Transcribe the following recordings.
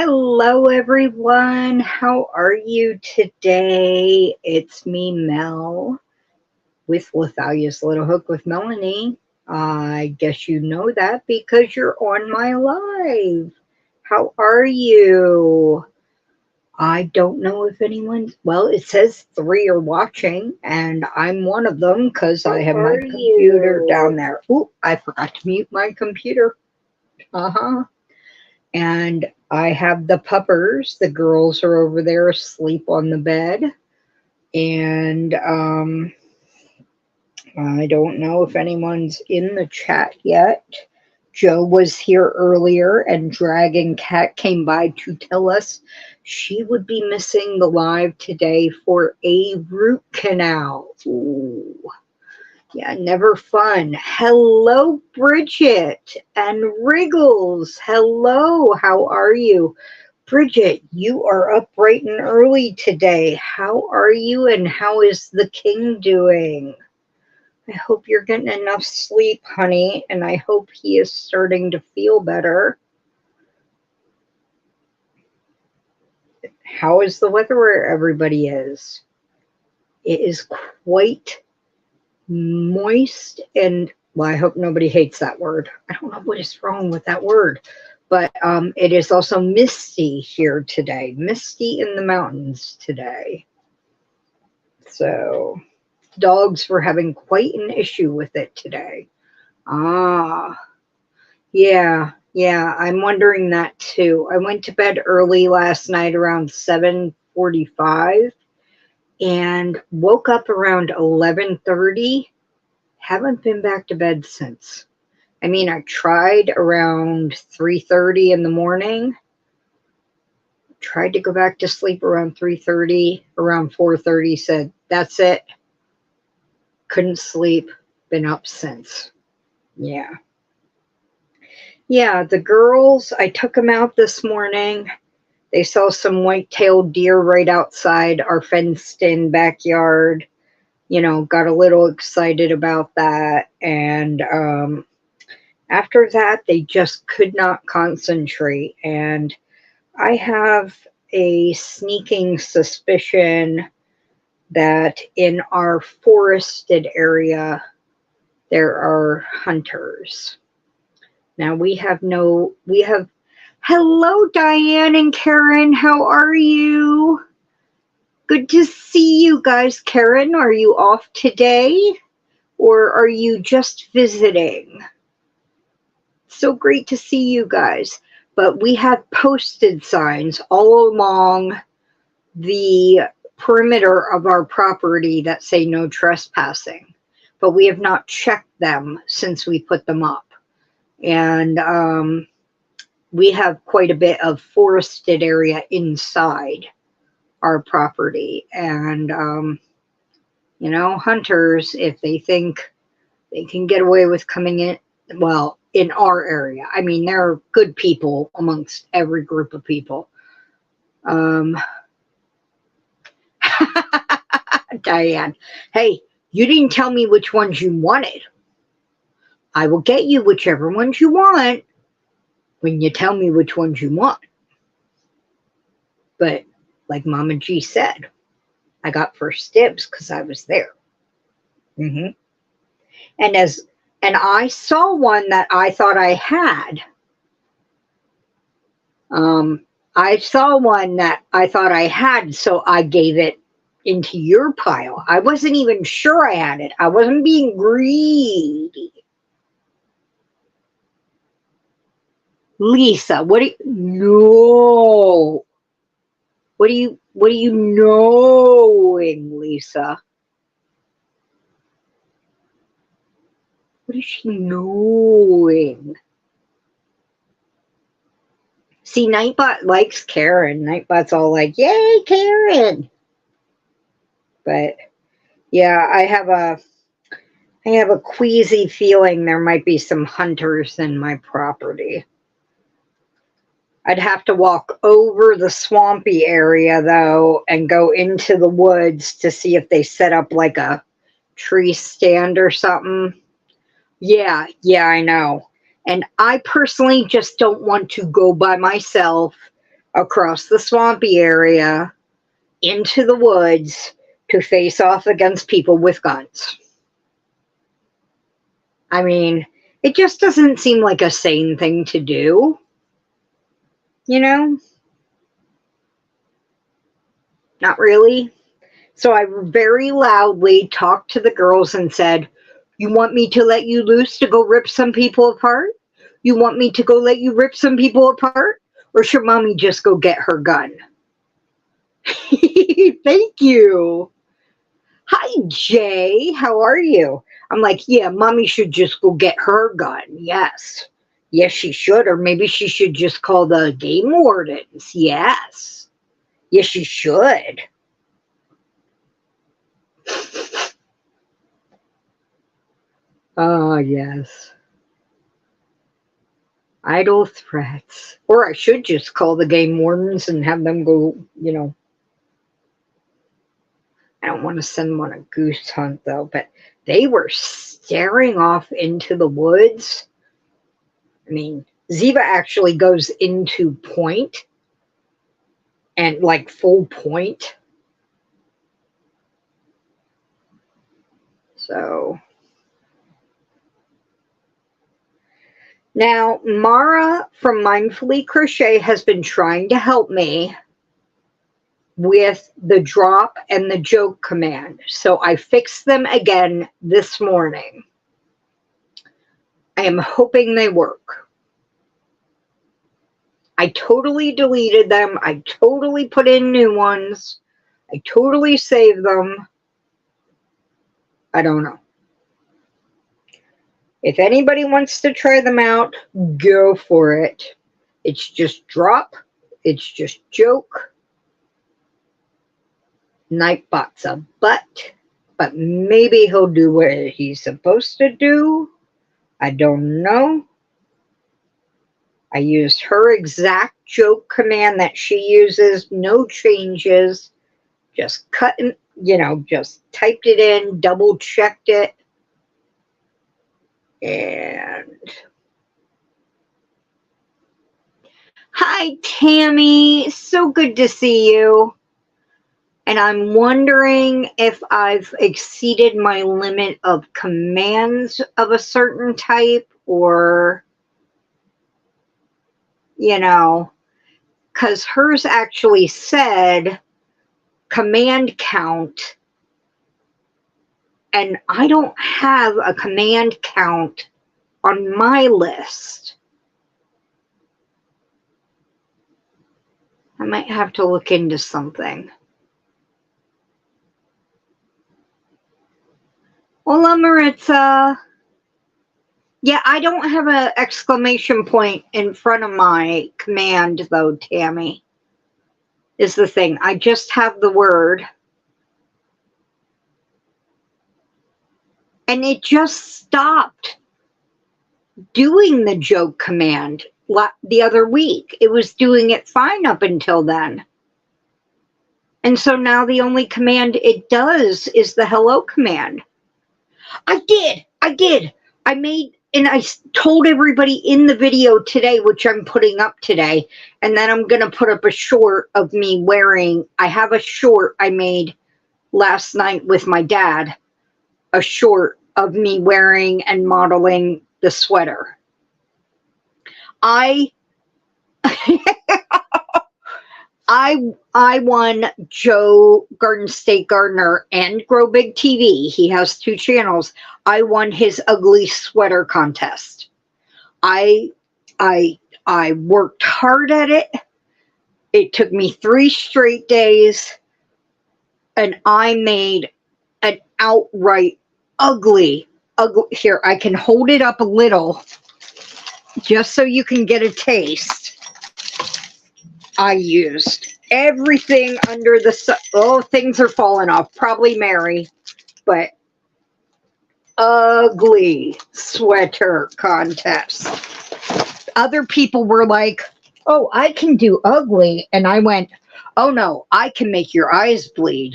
Hello, everyone. How are you today? It's me, Mel, with Lithalia's Little Hook with Melanie. I guess you know that because you're on my live. How are you? I don't know if anyone's, well, it says 3 are watching, and I'm one of them because I have my computer down there. Ooh, I forgot to mute my computer. Uh-huh. And I have the puppers. The girls are over there asleep on the bed. And I don't know if anyone's in the chat yet. Joe was here earlier, and Dragon Cat came by to tell us she would be missing the live today for a root canal. Ooh. Yeah, never fun. Hello, Bridget and Wriggles. Hello, how are you? Bridget, you are up bright and early today. How are you and how is the king doing? I hope you're getting enough sleep, honey, and I hope he is starting to feel better. How is the weather where everybody is? It is quite moist and, well, I hope nobody hates that word. I don't know what is wrong with that word, but it is also misty here today. Misty in the mountains today. So dogs were having quite an issue with it today. Yeah, I'm wondering that too. I went to bed early last night around 7:45 and woke up around 11:30. Haven't been back to bed since. I mean, I tried around 3:30 in the morning. Tried to go back to sleep around 3:30. Around 4:30 said, that's it. Couldn't sleep. Been up since. Yeah. Yeah, the girls, I took them out this morning. They saw some white-tailed deer right outside our fenced-in backyard. You know, got a little excited about that. And after that, they just could not concentrate. And I have a sneaking suspicion that in our forested area, there are hunters. Now hello, Diane and Karen. How are you? Good to see you guys. Karen, are you off today? Or are you just visiting? So great to see you guys. But we have posted signs all along the perimeter of our property that say no trespassing. But we have not checked them since we put them up. And we have quite a bit of forested area inside our property. And, you know, hunters, if they think they can get away with coming in, well, in our area. I mean, there are good people amongst every group of people. Diane, hey, you didn't tell me which ones you wanted. I will get you whichever ones you want when you tell me which ones you want. But like Mama G said, I got first dibs because I was there. And I saw one that I thought I had. I saw one that I thought I had, so I gave it into your pile. I wasn't even sure I had it. I wasn't being greedy. Lisa, what do you know? What are you knowing, Lisa? What is she knowing? See, Nightbot likes Karen. Nightbot's all like, yay, Karen. But yeah, I have a queasy feeling there might be some hunters in my property. I'd have to walk over the swampy area, though, and go into the woods to see if they set up like a tree stand or something. Yeah, I know. And I personally just don't want to go by myself across the swampy area into the woods to face off against people with guns. I mean, it just doesn't seem like a sane thing to do, you know? Not really. So I very loudly talked to the girls and said, "You want me to let you loose to go rip some people apart? You want me to go let you rip some people apart? Or should mommy just go get her gun?" Thank you. Hi, Jay. How are you? I'm like, yeah, mommy should just go get her gun. Yes. Yes, she should. Or maybe she should just call the game wardens. Yes. Yes, she should. Oh, yes. Idle threats. Or I should just call the game wardens and have them go, I don't want to send them on a goose hunt though, but they were staring off into the woods. I mean, Ziva actually goes into point and like full point. So now Mara from Mindfully Crochet has been trying to help me with the drop and the joke command. So I fixed them again this morning. I am hoping they work. I totally deleted them. I totally put in new ones. I totally saved them. I don't know. If anybody wants to try them out, go for it. It's just drop. It's just joke. Nightbot's a butt, but maybe he'll do what he's supposed to do. I don't know. I used her exact joke command that she uses, no changes. Just cut and, just typed it in, double checked it. And hi, Tammy. So good to see you. And I'm wondering if I've exceeded my limit of commands of a certain type, or, because hers actually said command count, and I don't have a command count on my list. I might have to look into something. Hola, Maritza. Yeah, I don't have an exclamation point in front of my command, though, Tammy, is the thing. I just have the word. And it just stopped doing the joke command the other week. It was doing it fine up until then. And so now the only command it does is the hello command. I did. I made, and I told everybody in the video today, which I'm putting up today, and then I'm going to put up a short of me wearing, I have a short I made last night with my dad, a short of me wearing and modeling the sweater. I won Joe Garden State Gardener and Grow Big TV. He has 2 channels. I won his ugly sweater contest. I worked hard at it. It took me 3 straight days, and I made an outright ugly. Here, I can hold it up a little just so you can get a taste. I used everything under the sun. Oh, things are falling off. Probably Mary, but ugly sweater contest. Other people were like, "Oh, I can do ugly." And I went, "Oh no, I can make your eyes bleed."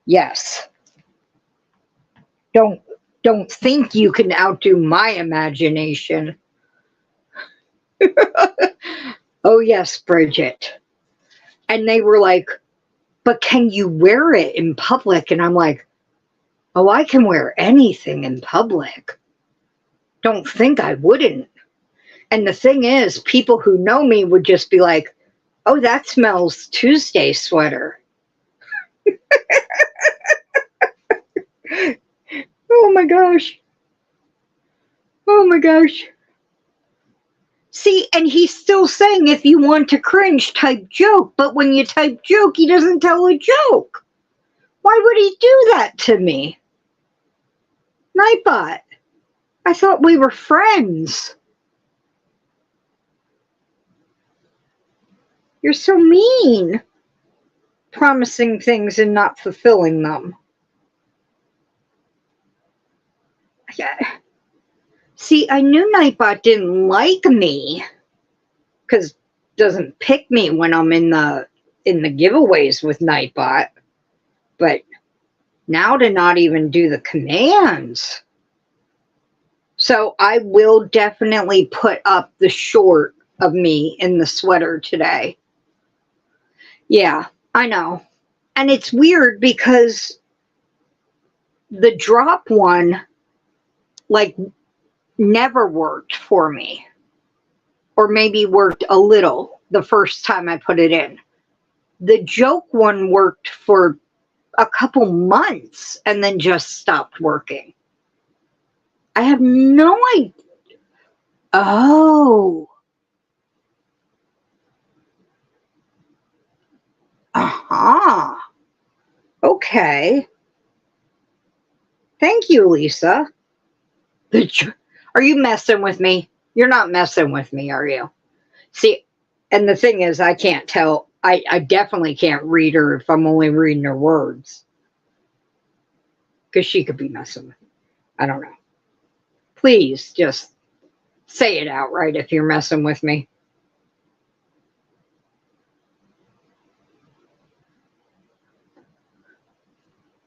Yes. Don't think you can outdo my imagination. Oh, yes, Bridget. And they were like, but can you wear it in public? And I'm like, oh, I can wear anything in public. Don't think I wouldn't. And the thing is, people who know me would just be like, oh, that smells Tuesday sweater. Oh my gosh. Oh my gosh. See, and he's still saying if you want to cringe, type joke. But when you type joke, he doesn't tell a joke. Why would he do that to me? Nightbot, I thought we were friends. You're so mean. Promising things and not fulfilling them. Yeah. See, I knew Nightbot didn't like me because doesn't pick me when I'm in the giveaways with Nightbot. But now to not even do the commands. So I will definitely put up the short of me in the sweater today. Yeah, I know. And it's weird because the drop one, like, never worked for me. Or maybe worked a little the first time I put it in. The joke one worked for a couple months and then just stopped working. I have no idea. Oh. Uh-huh. Okay. Thank you, Lisa. Are you messing with me? You're not messing with me, are you? See, and the thing is, I can't tell. I definitely can't read her if I'm only reading her words. Because she could be messing with me. I don't know. Please just say it outright if you're messing with me.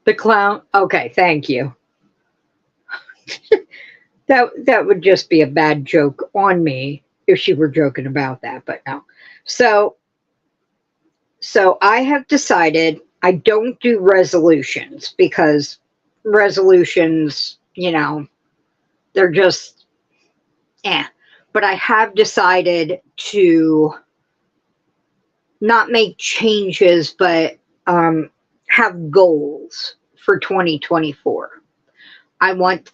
The clown. Okay, thank you. That would just be a bad joke on me if she were joking about that, but no. So I have decided I don't do resolutions because resolutions, they're just but I have decided to not make changes, but have goals for 2024. I want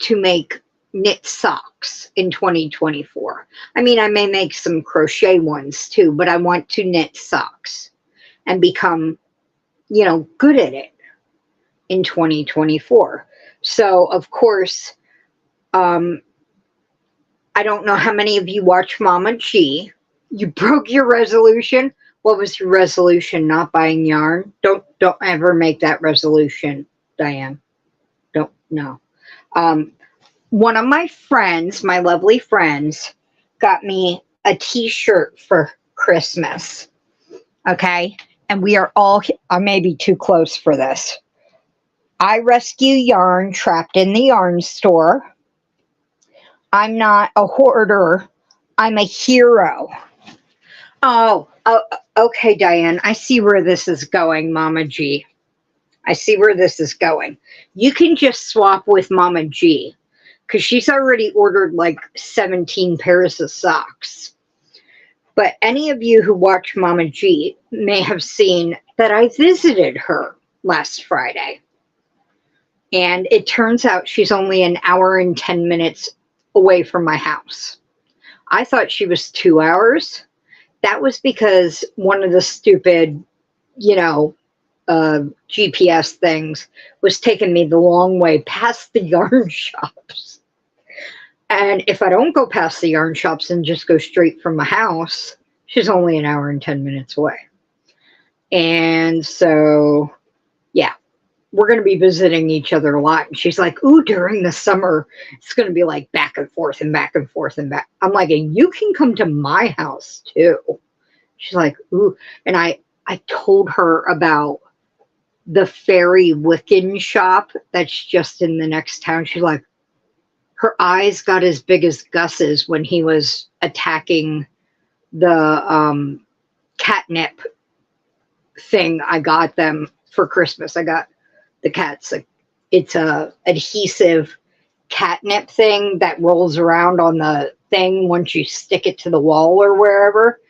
to make knit socks in 2024. I mean, I may make some crochet ones too, but I want to knit socks and become, good at it in 2024. So, of course, I don't know how many of you watch Mama G. You broke your resolution. What was your resolution? Not buying yarn? Don't ever make that resolution, Diane. Don't, no. One of my friends, my lovely friends, got me a t-shirt for Christmas. Okay? And we are all, I may be too close for this. I rescue yarn trapped in the yarn store. I'm not a hoarder. I'm a hero. Oh, okay, Diane. I see where this is going, Mama G. I see where this is going. You can just swap with Mama G because she's already ordered like 17 pairs of socks. But any of you who watch Mama G may have seen that I visited her last Friday. And it turns out she's only an hour and 10 minutes away from my house. I thought she was 2 hours. That was because one of the stupid, GPS things was taking me the long way past the yarn shops. And if I don't go past the yarn shops and just go straight from my house, she's only an hour and 10 minutes away. And so, yeah, we're going to be visiting each other a lot. And she's like, ooh, during the summer, it's going to be like back and forth and back and forth and back. I'm like, and you can come to my house too. She's like, ooh. And I told her about the fairy Wiccan shop that's just in the next town. She's like, her eyes got as big as Gus's when he was attacking the catnip thing I got them for Christmas. I got the cats. It's a adhesive catnip thing that rolls around on the thing once you stick it to the wall or wherever.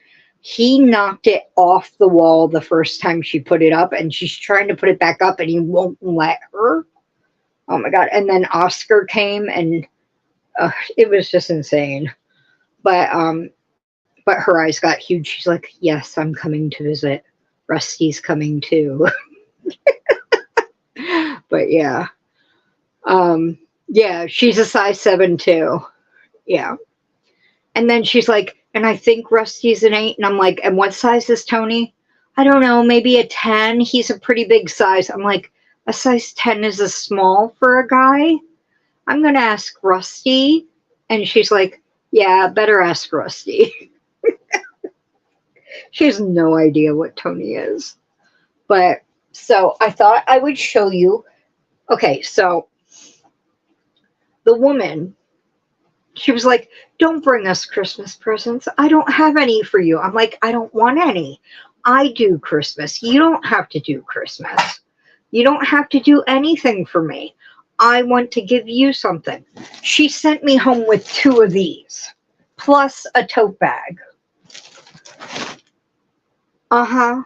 He knocked it off the wall the first time she put it up, and she's trying to put it back up, and he won't let her. Oh my God. And then Oscar came, and it was just insane. But her eyes got huge. She's like, yes, I'm coming to visit. Rusty's coming too. But yeah. Yeah, she's a size 7 too. Yeah. And then she's like, and I think Rusty's an 8. And I'm like, and what size is Tony? I don't know, maybe a 10. He's a pretty big size. I'm like, a size 10 is a small for a guy? I'm going to ask Rusty. And she's like, yeah, better ask Rusty. She has no idea what Tony is. But so I thought I would show you. Okay, so the woman, she was like, don't bring us Christmas presents. I don't have any for you. I'm like, I don't want any. I do Christmas. You don't have to do Christmas. You don't have to do anything for me. I want to give you something. She sent me home with 2 of these, plus a tote bag. Uh-huh.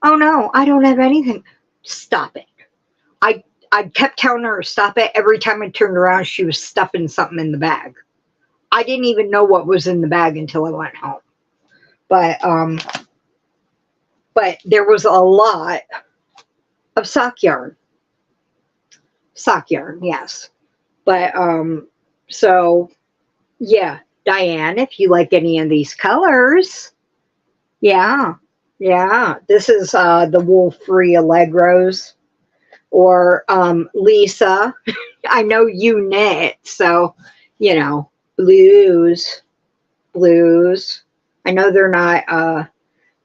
Oh no, I don't have anything. Stop it. I kept telling her to stop it. Every time I turned around, she was stuffing something in the bag. I didn't even know what was in the bag until I went home. But there was a lot of sock yarn. Sock yarn, yes. But so yeah, Diane, if you like any of these colors, yeah. This is the wool-free Allegros. Or Lisa, I know you knit, so, you know, blues. I know they're not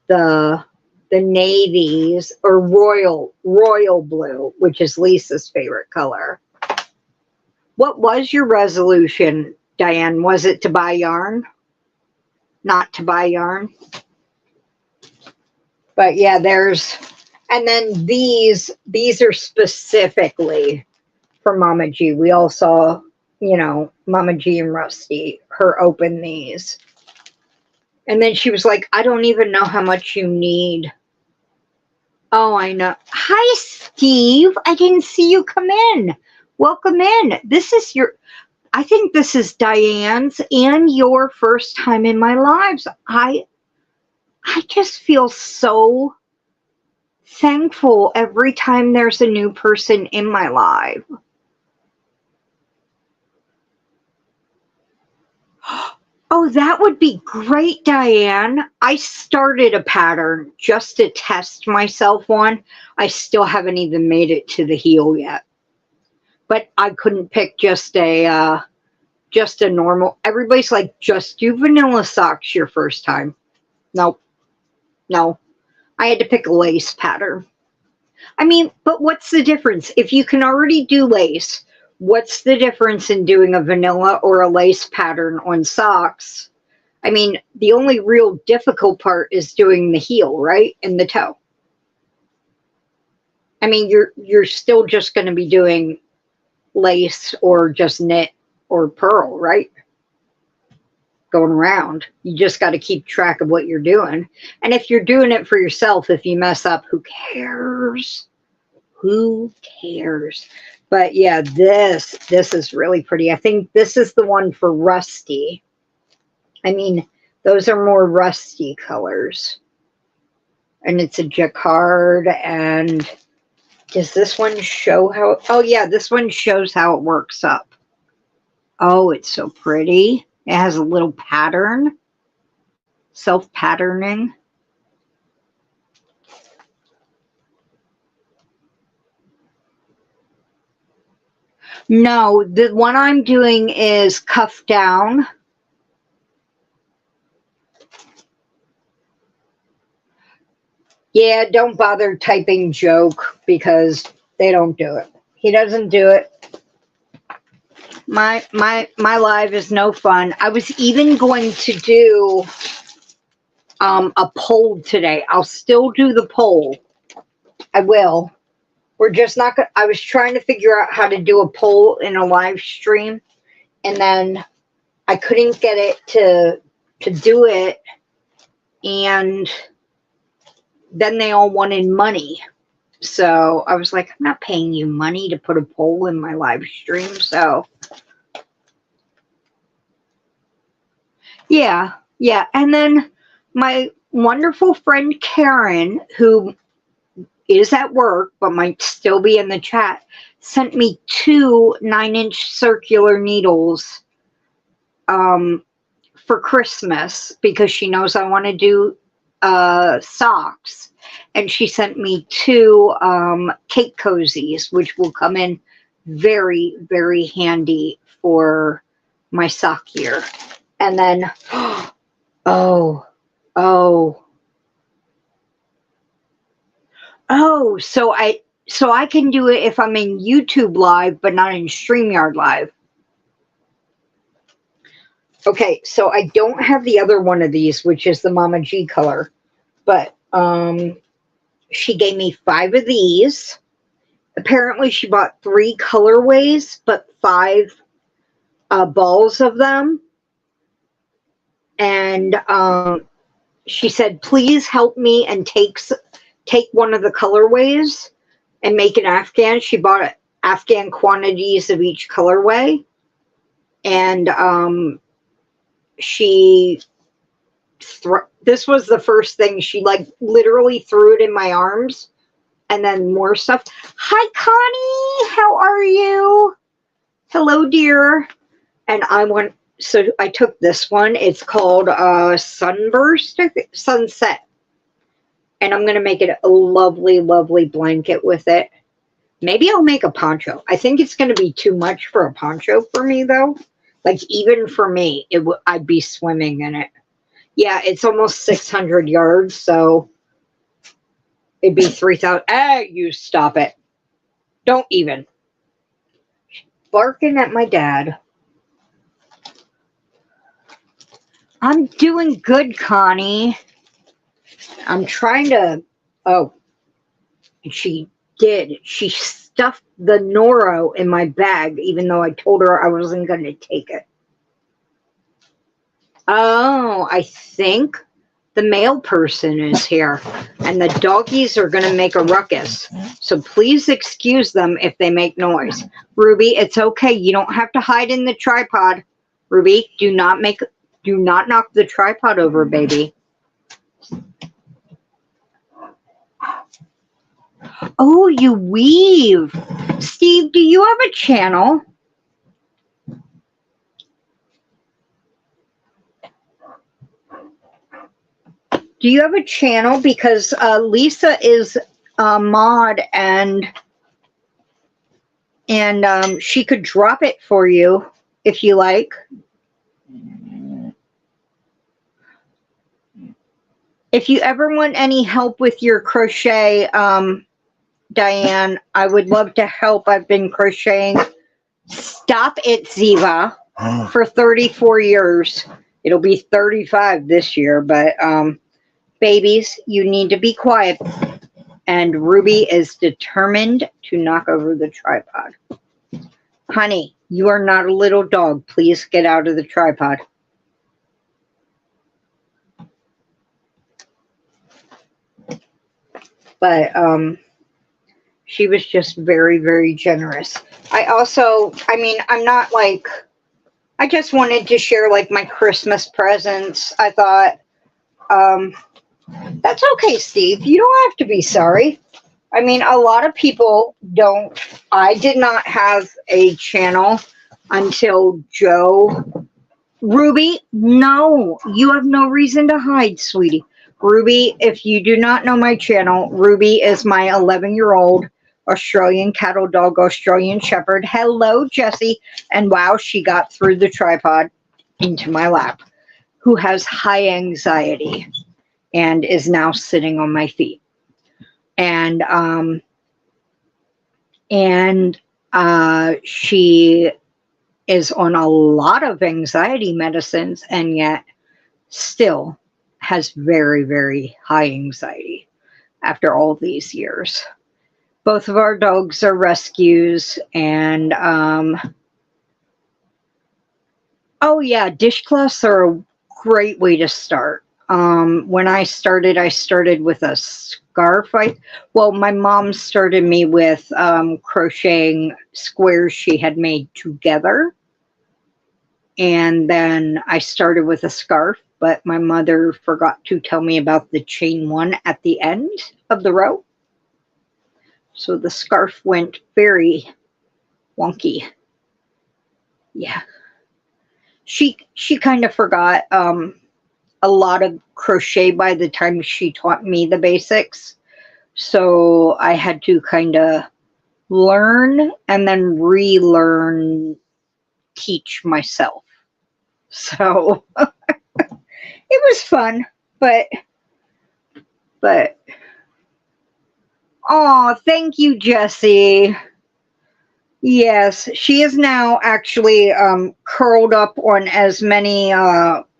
the navies, or royal blue, which is Lisa's favorite color. What was your resolution, Diane? Was it to buy yarn? Not to buy yarn? But yeah, and then these are specifically for Mama G. We all saw, you know, Mama G and Rusty, her open these. And then she was like, I don't even know how much you need. Oh, I know. Hi, Steve. I didn't see you come in. Welcome in. I think this is Diane's and your first time in my lives. I just feel so thankful every time there's a new person in my life. Oh, that would be great, Diane. I started a pattern just to test myself on. I still haven't even made it to the heel yet. But I couldn't pick just a normal. Everybody's like, just do vanilla socks your first time. Nope. No. I had to pick a lace pattern. I mean, but what's the difference? If you can already do lace, what's the difference in doing a vanilla or a lace pattern on socks? I mean, the only real difficult part is doing the heel, right? And the toe. I mean, you're still just going to be doing lace or just knit or purl, right? Going around. You just got to keep track of what you're doing. And if you're doing it for yourself, if you mess up, who cares? Who cares? But yeah, this is really pretty. I think this is the one for Rusty. I mean, those are more rusty colors. And it's a jacquard. And does this one show how? Oh yeah, this one shows how it works up. Oh, it's so pretty. It has a little pattern, self-patterning. No, the one I'm doing is cuff down. Yeah, don't bother typing joke because they don't do it. He doesn't do it. My live is no fun. I was even going to do a poll today. I'll still do the poll. I will. We're just not gonna, I was trying to figure out how to do a poll in a live stream, and then I couldn't get it to do it, and then they all wanted money. So I was like, I'm not paying you money to put a poll in my live stream. So yeah. And then my wonderful friend Karen, who is at work but might still be in the chat, sent me 2 9-inch circular needles for Christmas because she knows I want to do socks. And she sent me 2 cake cozies, which will come in very, very handy for my sock year. And then, oh, so I can do it if I'm in YouTube Live, but not in StreamYard Live. Okay, so I don't have the other one of these, which is the Mama G color, but she gave me 5 of these. Apparently she bought 3 colorways, but 5 balls of them. And she said, please help me and take one of the colorways and make an Afghan. She bought Afghan quantities of each colorway. And this was the first thing. She like literally threw it in my arms, and then more stuff. Hi, Connie. How are you? Hello, dear. And so I took this one. It's called Sunburst, I think, Sunset. And I'm going to make it a lovely, lovely blanket with it. Maybe I'll make a poncho. I think it's going to be too much for a poncho for me, though. Like, even for me, I'd be swimming in it. Yeah, it's almost 600 yards, so it'd be 3,000. Hey, you stop it. Don't even. Barking at my dad. I'm doing good, Connie. I'm trying to... Oh, she did. She stuffed the Noro in my bag, even though I told her I wasn't going to take it. Oh, I think the male person is here, and the doggies are going to make a ruckus. So please excuse them if they make noise. Ruby, it's okay. You don't have to hide in the tripod. Ruby, do not knock the tripod over, baby. Oh, you weave. Steve, do you have a channel? Do you have a channel? Because Lisa is a mod, and she could drop it for you if you like. If you ever want any help with your crochet, Diane, I would love to help. I've been crocheting. Stop it, Ziva, for 34 years. It'll be 35 this year, but babies, you need to be quiet. And Ruby is determined to knock over the tripod. Honey, you are not a little dog. Please get out of the tripod. But she was just very, very generous. I'm not like, I just wanted to share like my Christmas presents. I thought, that's okay, Steve. You don't have to be sorry. I mean, a lot of people don't. I did not have a channel until Joe. Ruby, no, you have no reason to hide, sweetie. Ruby, if you do not know my channel, Ruby is my 11-year-old Australian cattle dog, Australian Shepherd. Hello, Jessie. And wow, she got through the tripod into my lap, who has high anxiety and is now sitting on my feet. And she is on a lot of anxiety medicines, and yet still has very, very high anxiety after all these years. Both of our dogs are rescues, and oh yeah, dishcloths are a great way to start. When I started with a scarf. Well, my mom started me with crocheting squares she had made together, and then I started with a scarf, but my mother forgot to tell me about the chain one at the end of the row. So the scarf went very wonky. Yeah. She kind of forgot a lot of crochet by the time she taught me the basics. So I had to kind of learn and then relearn, teach myself. So it was fun, but oh, thank you, Jessie. Yes, she is now actually curled up on as many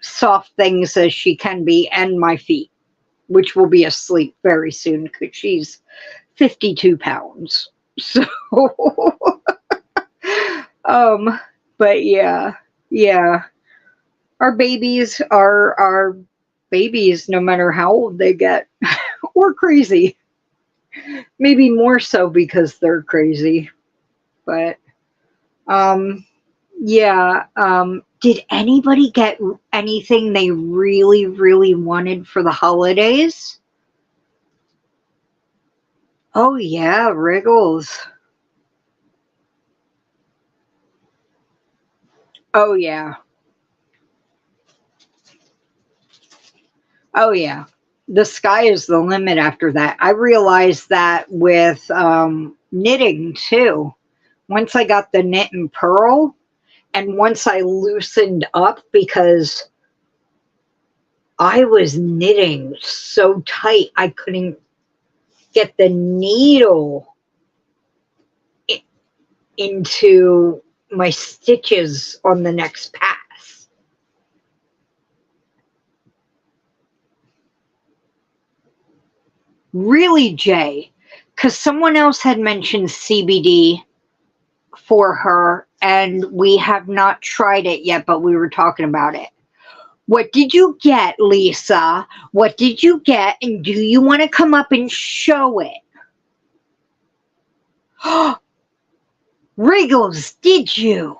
soft things as she can be, and my feet, which will be asleep very soon because she's 52 pounds. So, um, but yeah, yeah, our babies are our babies, no matter how old they get. Or crazy. Maybe more so because they're crazy. But um yeah, did anybody get anything they really, really wanted for the holidays? Oh yeah, Wriggles. Oh yeah. Oh yeah. The sky is the limit after that. I realized that with knitting too. Once I got the knit and purl, and once I loosened up because I was knitting so tight I couldn't get the needle into my stitches on the next pass. Really, Jay? Because someone else had mentioned CBD for her, and we have not tried it yet, but we were talking about it. What did you get, Lisa? What did you get, and do you want to come up and show it? Wriggles, did you?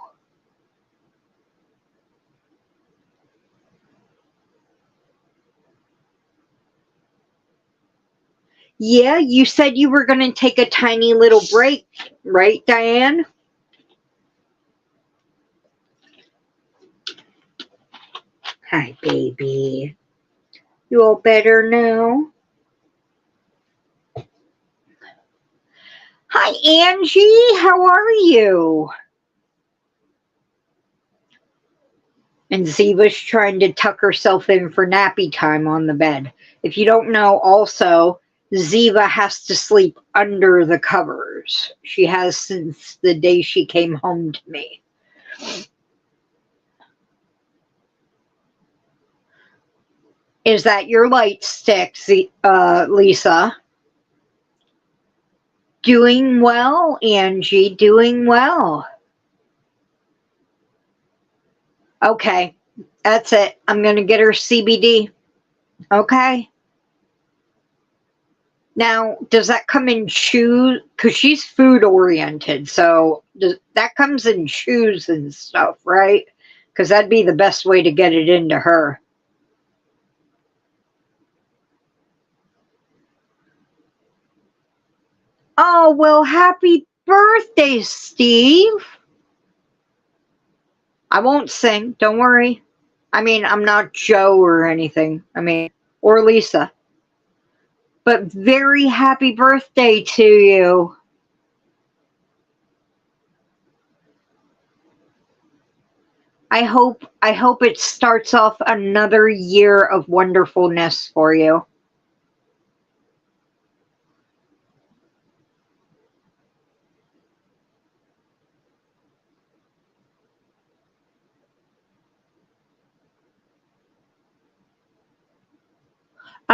Yeah, you said you were going to take a tiny little break, right, Diane? Hi, baby. You all better now? Hi, Angie. How are you? And Ziva's trying to tuck herself in for nappy time on the bed. If you don't know, also, Ziva has to sleep under the covers. She has since the day she came home to me. Is that your light stick, Lisa? Doing well, Angie. Doing well. Okay, that's it. I'm going to get her CBD. Okay. Now, does that come in chews? Because she's food oriented, so that comes in chews and stuff, right? Because that'd be the best way to get it into her. Oh, well, happy birthday, Steve. I won't sing, don't worry. I mean, I'm not Joe or anything. I mean, or Lisa. But very happy birthday to you. I hope it starts off another year of wonderfulness for you.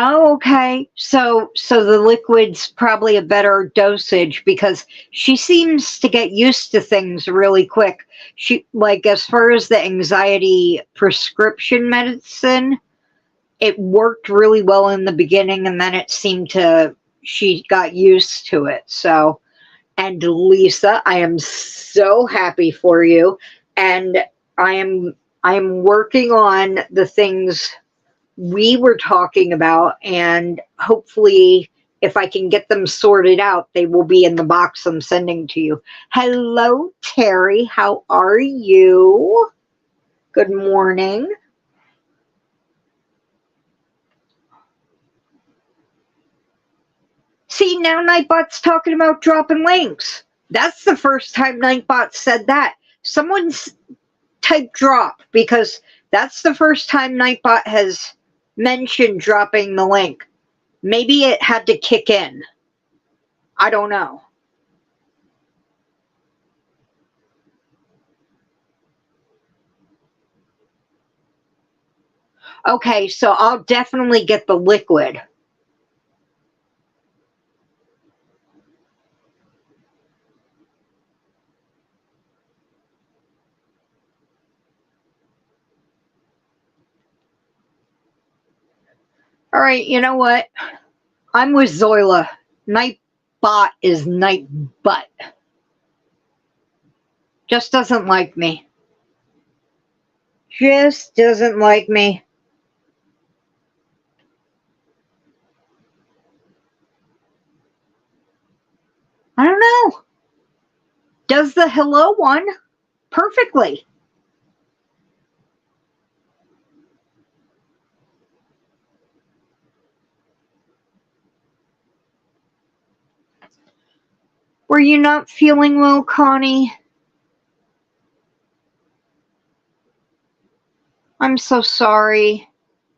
Oh, okay. So the liquid's probably a better dosage because she seems to get used to things really quick. She like as far as the anxiety prescription medicine, it worked really well in the beginning and then it seemed to she got used to it. So, and Lisa, I am so happy for you and I am I'm working on the things we were talking about, and hopefully, if I can get them sorted out, they will be in the box I'm sending to you. Hello, Terry. How are you? Good morning. See, now Nightbot's talking about dropping links. That's the first time Nightbot said that. Someone's type drop because that's the first time Nightbot has mentioned dropping the link. Maybe it had to kick in. I don't know. Okay, so I'll definitely get the liquid. All right, you know what? I'm with Zoila. Nightbot is Nightbutt. Just doesn't like me. Just doesn't like me. I don't know. Does the hello one perfectly. Were you not feeling well, Connie? I'm so sorry.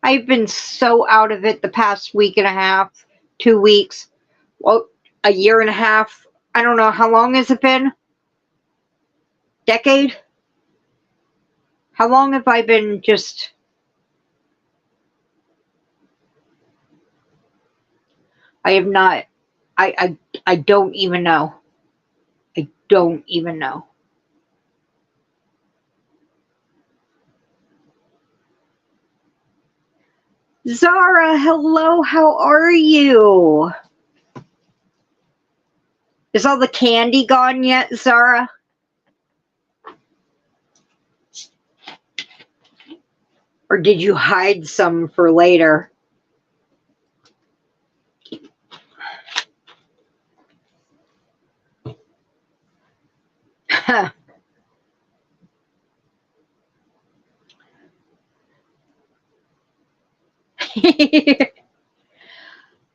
I've been so out of it the past week and a half, 2 weeks, well, a year and a half. I don't know. How long has it been? Decade? How long have I been just. I have not. I don't even know. I don't even know. Zara, hello. How are you? Is all the candy gone yet, Zara? Or did you hide some for later?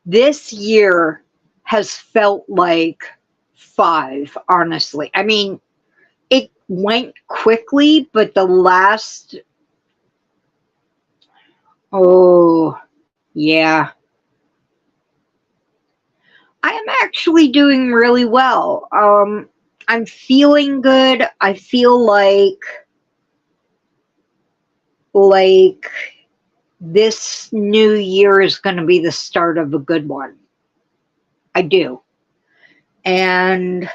This year has felt like 5, honestly. I mean, it went quickly, but the last, oh, yeah. I am actually doing really well. I'm feeling good. I feel like this new year is going to be the start of a good one. I do. And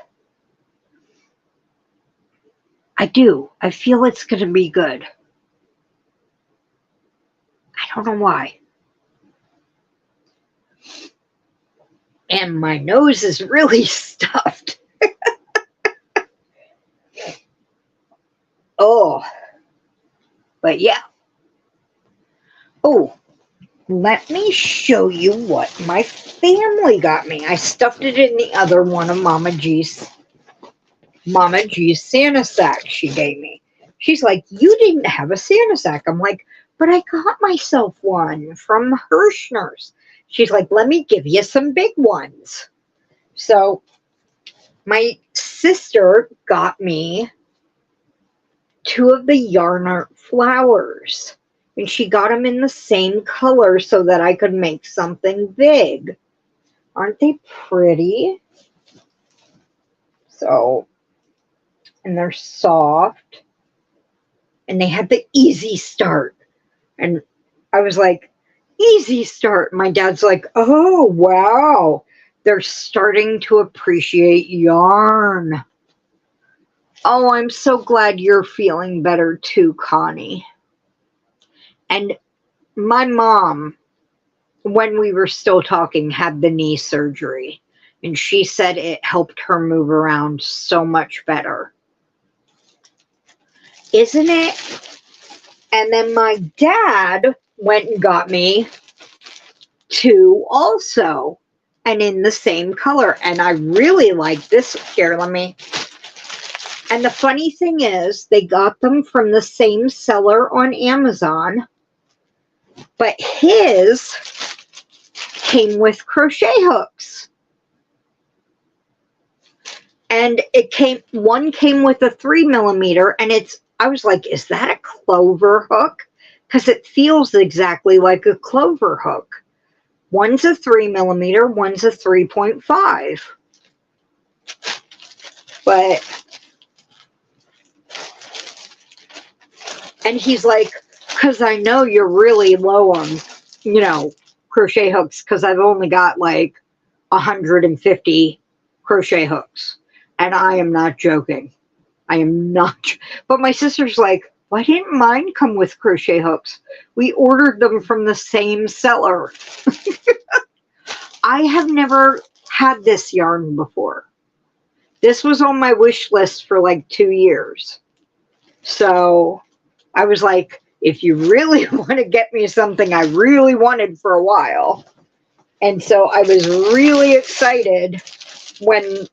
I do. I feel it's going to be good. I don't know why. And my nose is really stuffed. Oh, but yeah. Oh, let me show you what my family got me. I stuffed it in the other one of Mama G's Santa sack she gave me. She's like, you didn't have a Santa sack. I'm like, but I got myself one from Hirschner's. She's like, let me give you some big ones. So my sister got me 2 of the yarn art flowers. And she got them in the same color so that I could make something big. Aren't they pretty? So, and they're soft. And they had the easy start. And I was like, Easy start. My dad's like, oh, wow. They're starting to appreciate yarn. Oh, I'm so glad you're feeling better too, Connie. And my mom, when we were still talking, had the knee surgery. And she said it helped her move around so much better. Isn't it? And then my dad went and got me two also, and in the same color. And I really like this. Here, let me. And the funny thing is, they got them from the same seller on Amazon, but his came with crochet hooks. And one came with a 3mm, and I was like, is that a clover hook? Because it feels exactly like a clover hook. One's a 3mm, one's a 3.5. And he's like, because I know you're really low on, crochet hooks, because I've only got like 150 crochet hooks. And I am not joking. I am not. But my sister's like, why didn't mine come with crochet hooks? We ordered them from the same seller. I have never had this yarn before. This was on my wish list for like 2 years. So I was like, if you really want to get me something I really wanted for a while. And so I was really excited when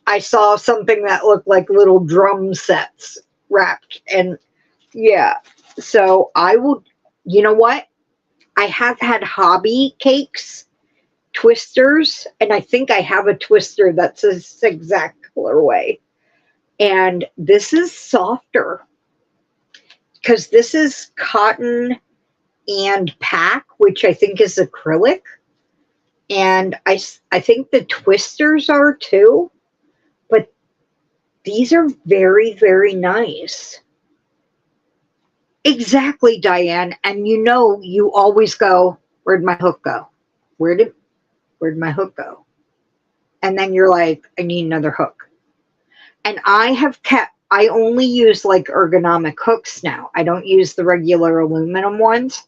I saw something that looked like little drum sets wrapped. And yeah, so I will, you know what? I have had hobby cakes, twisters, and I think I have a twister that's this exact colorway. And this is softer because this is cotton and pack, which I think is acrylic. And I think the twisters are too. But these are very, very nice. Exactly, Diane. And you always go, where'd my hook go? Where'd my hook go? And then you're like, I need another hook. And I only use like ergonomic hooks now. I don't use the regular aluminum ones,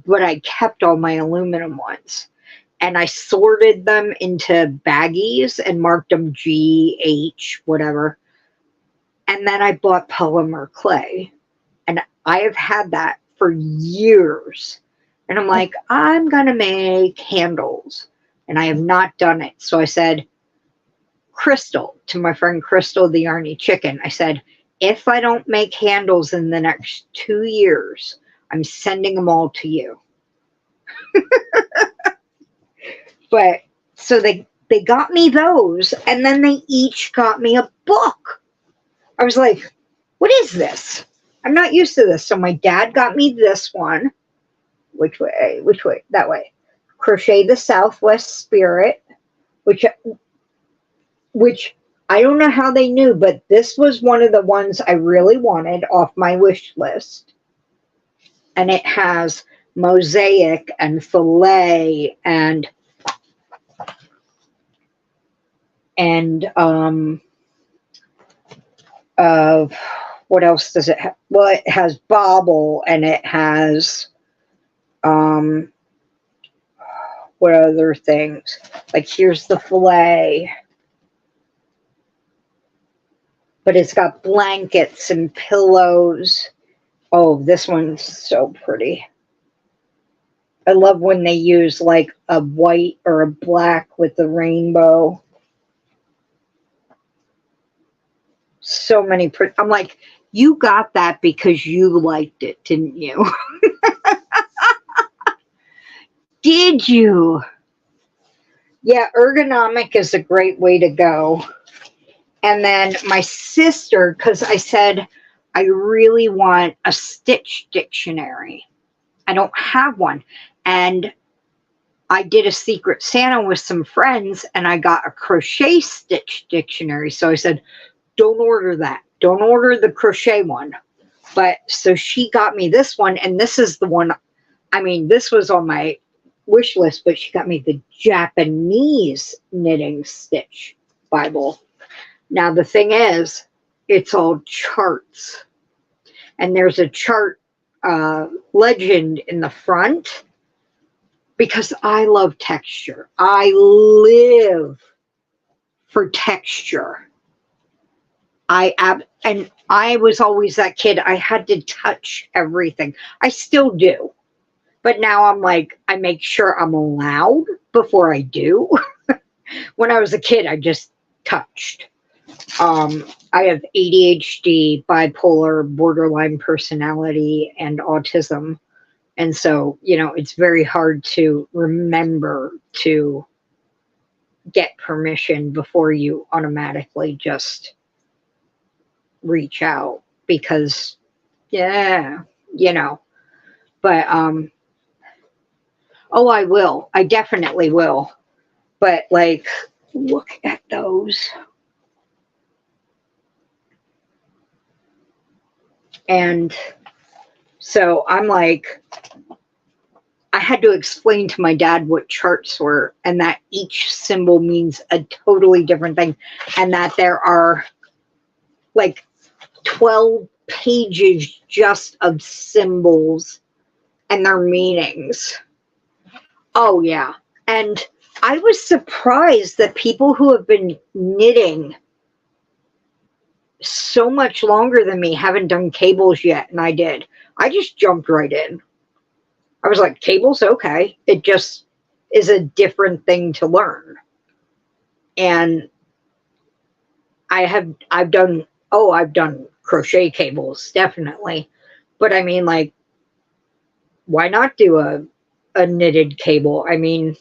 but I kept all my aluminum ones. And I sorted them into baggies and marked them G, H, whatever. And then I bought polymer clay. And I have had that for years. And I'm like, I'm going to make handles. And I have not done it. So I said, Crystal, to my friend Crystal, the Yarny Chicken, I said, if I don't make handles in the next 2 years, I'm sending them all to you. But so they got me those, and then they each got me a book. I was like, what is this? I'm not used to this. So my dad got me this one. Which way? That way. Crochet the Southwest Spirit, which I don't know how they knew, but this was one of the ones I really wanted off my wish list. And it has mosaic and filet and what else does it have? Well, it has bobble, and it has what other things? Like here's the filet, but it's got blankets and pillows. Oh, this one's so pretty. I love when they use like a white or a black with the rainbow. So many pretty. I'm like, you got that because you liked it, didn't you? Did you? Yeah, ergonomic is a great way to go. And then my sister, because I said, I really want a stitch dictionary. I don't have one. And I did a Secret Santa with some friends, and I got a crochet stitch dictionary. So I said, don't order that. Don't order the crochet one. But so she got me this one, and this is the one I mean, this was on my wish list, but she got me the Japanese knitting stitch Bible. Now, the thing is, it's all charts, and there's a chart legend in the front because I love texture. I live for texture. And I was always that kid. I had to touch everything. I still do. But now I'm like, I make sure I'm allowed before I do. When I was a kid, I just touched. I have ADHD, bipolar, borderline personality, and autism. And so, it's very hard to remember to get permission before you automatically just reach out because, yeah, but, oh, I will. I definitely will. But, like, look at those. And so I'm like, I had to explain to my dad what charts were and that each symbol means a totally different thing. And that there are like 12 pages just of symbols and their meanings. Oh, yeah. And I was surprised that people who have been knitting so much longer than me haven't done cables yet, and I did. I just jumped right in. I was like, cables, okay. It just is a different thing to learn. And I've done crochet cables, definitely. But I mean, like, why not do a knitted cable? I mean,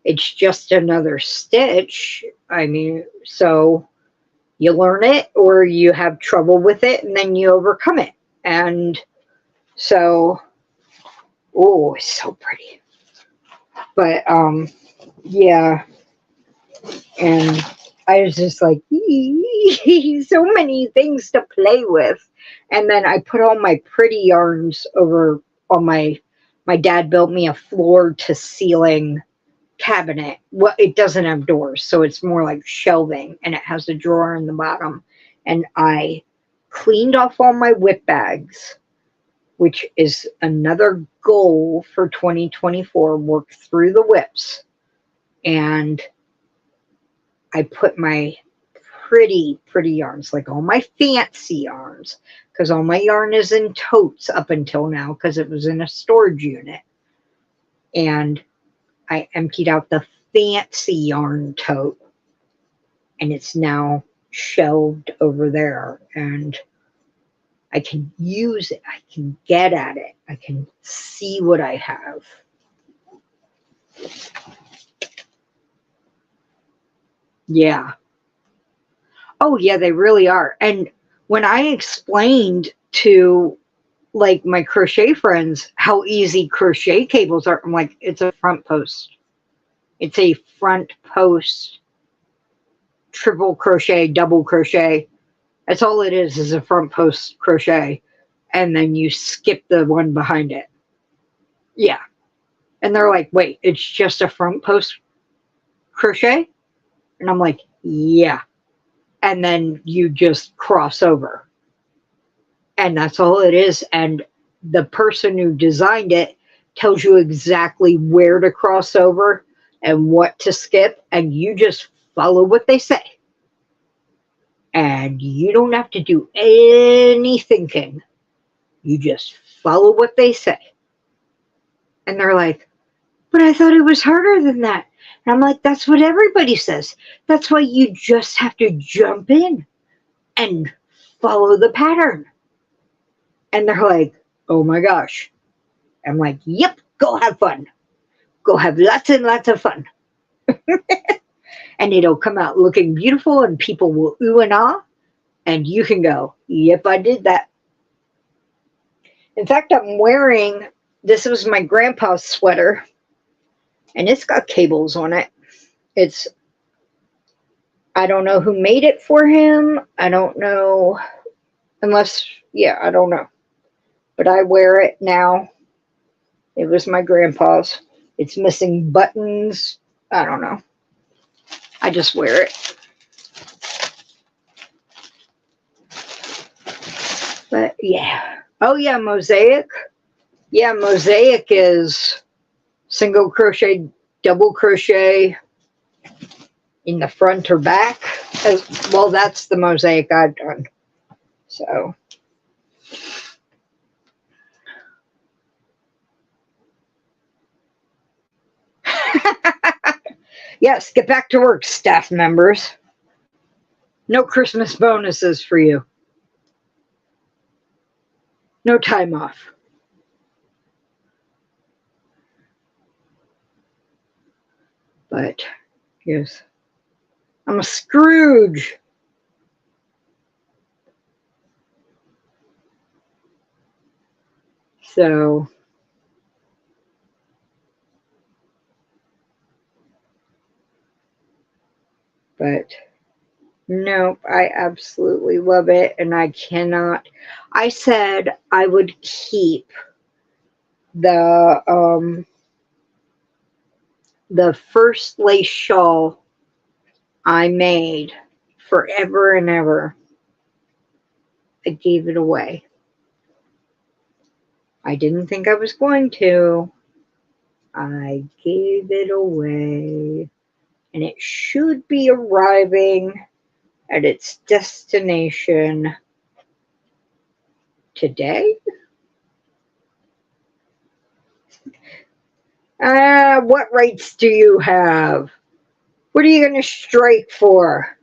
it's just another stitch. I mean, so you learn it or you have trouble with it and then you overcome it. And so, oh, it's so pretty. But, yeah. And I was just like, so many things to play with. And then I put all my pretty yarns over on my dad built me a floor to ceiling cabinet. Well, it doesn't have doors, so it's more like shelving, and it has a drawer in the bottom. And I cleaned off all my whip bags, which is another goal for 2024, work through the whips. And I put my pretty yarns, like all my fancy yarns, because all my yarn is in totes up until now because it was in a storage unit. And I emptied out the fancy yarn tote, and it's now shelved over there, and I can use it. I can get at it. I can see what I have. Yeah. Oh, yeah, they really are. And when I explained to like my crochet friends how easy crochet cables are, I'm like, it's a front post. It's a front post, triple crochet, double crochet. That's all it is a front post crochet. And then you skip the one behind it. Yeah. And they're like, wait, it's just a front post crochet? And I'm like, yeah. And then you just cross over. And that's all it is. And the person who designed it tells you exactly where to cross over and what to skip. And you just follow what they say. And you don't have to do any thinking. You just follow what they say. And they're like, but I thought it was harder than that. And I'm like, that's what everybody says. That's why you just have to jump in and follow the pattern. And they're like, oh my gosh. I'm like, yep, go have fun. Go have lots and lots of fun. And it'll come out looking beautiful and people will ooh and ah. And you can go, yep, I did that. In fact, I'm wearing, this was my grandpa's sweater. And it's got cables on it. I don't know who made it for him. I don't know. I don't know. But I wear it now. It was my grandpa's. It's missing buttons. I don't know. I just wear it. But yeah. Oh yeah, mosaic. Yeah, mosaic is single crochet, double crochet in the front or back. As well, that's the mosaic I've done. So. Yes, get back to work, staff members. No Christmas bonuses for you. No time off. But, yes. I'm a Scrooge. So, but, nope, I absolutely love it. And I cannot. I said I would keep the first lace shawl I made forever and ever. I gave it away. I didn't think I was going to. I gave it away. And it should be arriving at its destination today. What rights do you have? What are you going to strike for?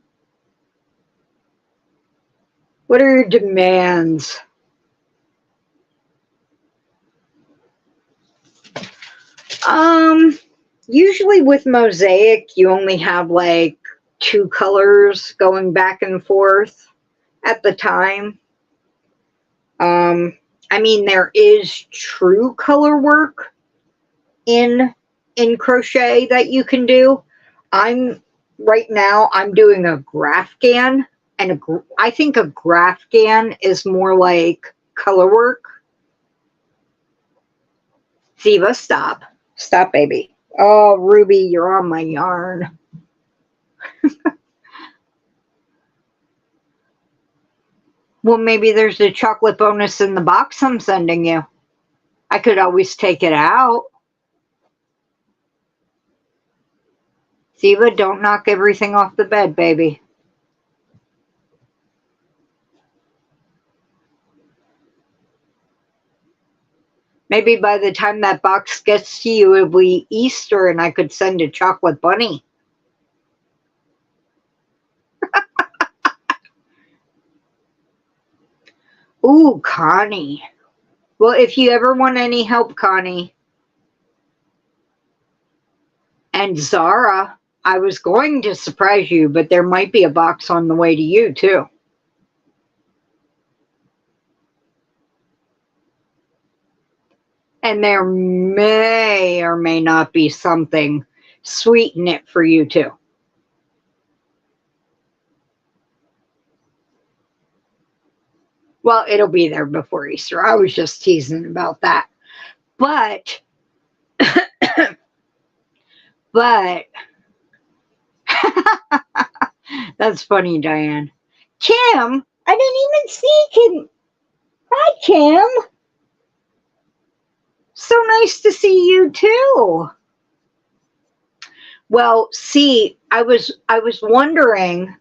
What are your demands? Usually with mosaic, you only have like 2 colors going back and forth at the time. I mean, there is true color work in crochet that you can do. Right now I'm doing a graphghan, and I think a graphghan is more like color work. Ziva, stop. Stop, baby. Oh, Ruby, you're on my yarn. Well, maybe there's a chocolate bonus in the box I'm sending you. I could always take it out. Ziva, don't knock everything off the bed, baby. Maybe by the time that box gets to you, it'll be Easter and I could send a chocolate bunny. Ooh, Connie. Well, if you ever want any help, Connie, and Zara, I was going to surprise you, but there might be a box on the way to you, too. And there may or may not be something sweet in it for you, too. Well, it'll be there before Easter. I was just teasing about that. But, but, that's funny, Diane. Kim, I didn't even see Kim. Hi, Kim. So nice to see you too. Well, see, I was wondering,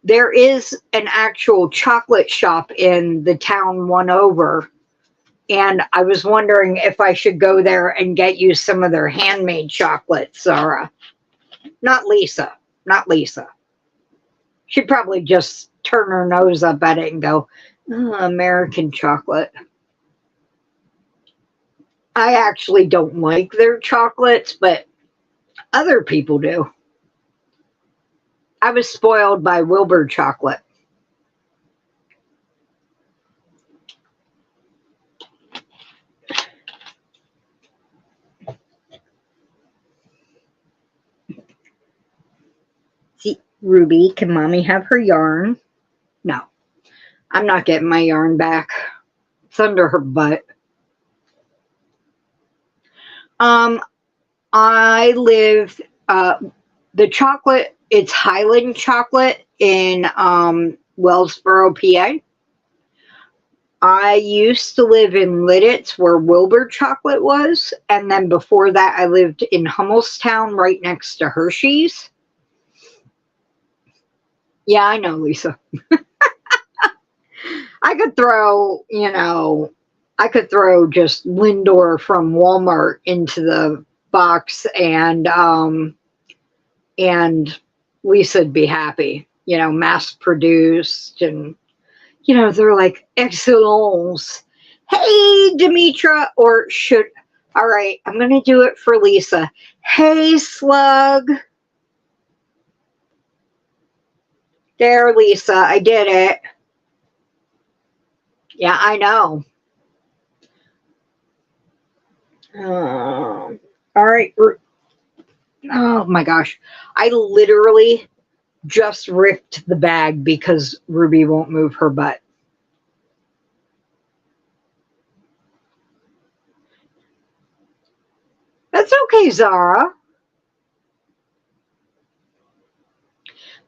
there is an actual chocolate shop in the town one over, and I was wondering if I should go there and get you some of their handmade chocolates, Zara. Not Lisa. Not Lisa. She'd probably just turn her nose up at it and go, oh, American chocolate. I actually don't like their chocolates, but other people do. I was spoiled by Wilbur chocolate. See, Ruby, can mommy have her yarn? No, I'm not getting my yarn back. It's under her butt. Um, I live, the chocolate, it's Highland chocolate in Wellsboro, PA. I used to live in Lidditz where Wilbur chocolate was. And then before that, I lived in Hummelstown right next to Hershey's. Yeah, I know, Lisa. I could throw, I could throw just Lindor from Walmart into the box and Lisa'd be happy, mass produced and they're like excellence. Hey Demetra, or should all right, I'm gonna do it for Lisa. Hey Slug. There, Lisa, I did it. Yeah, I know. All right. Oh my gosh. I literally just ripped the bag because Ruby won't move her butt. That's okay, Zara.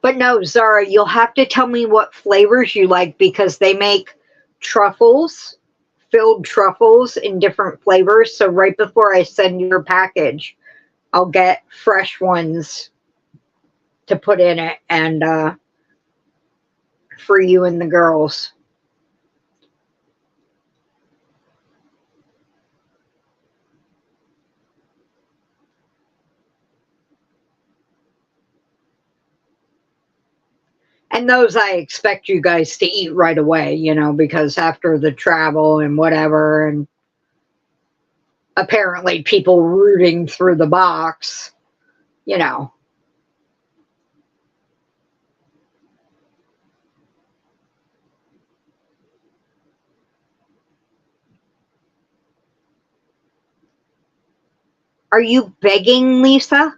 But no, Zara, you'll have to tell me what flavors you like because they make truffles, filled truffles in different flavors. So right before I send your package, I'll get fresh ones to put in it and for you and the girls. And those I expect you guys to eat right away, because after the travel and whatever, and apparently people rooting through the box, you know. Are you begging, Lisa?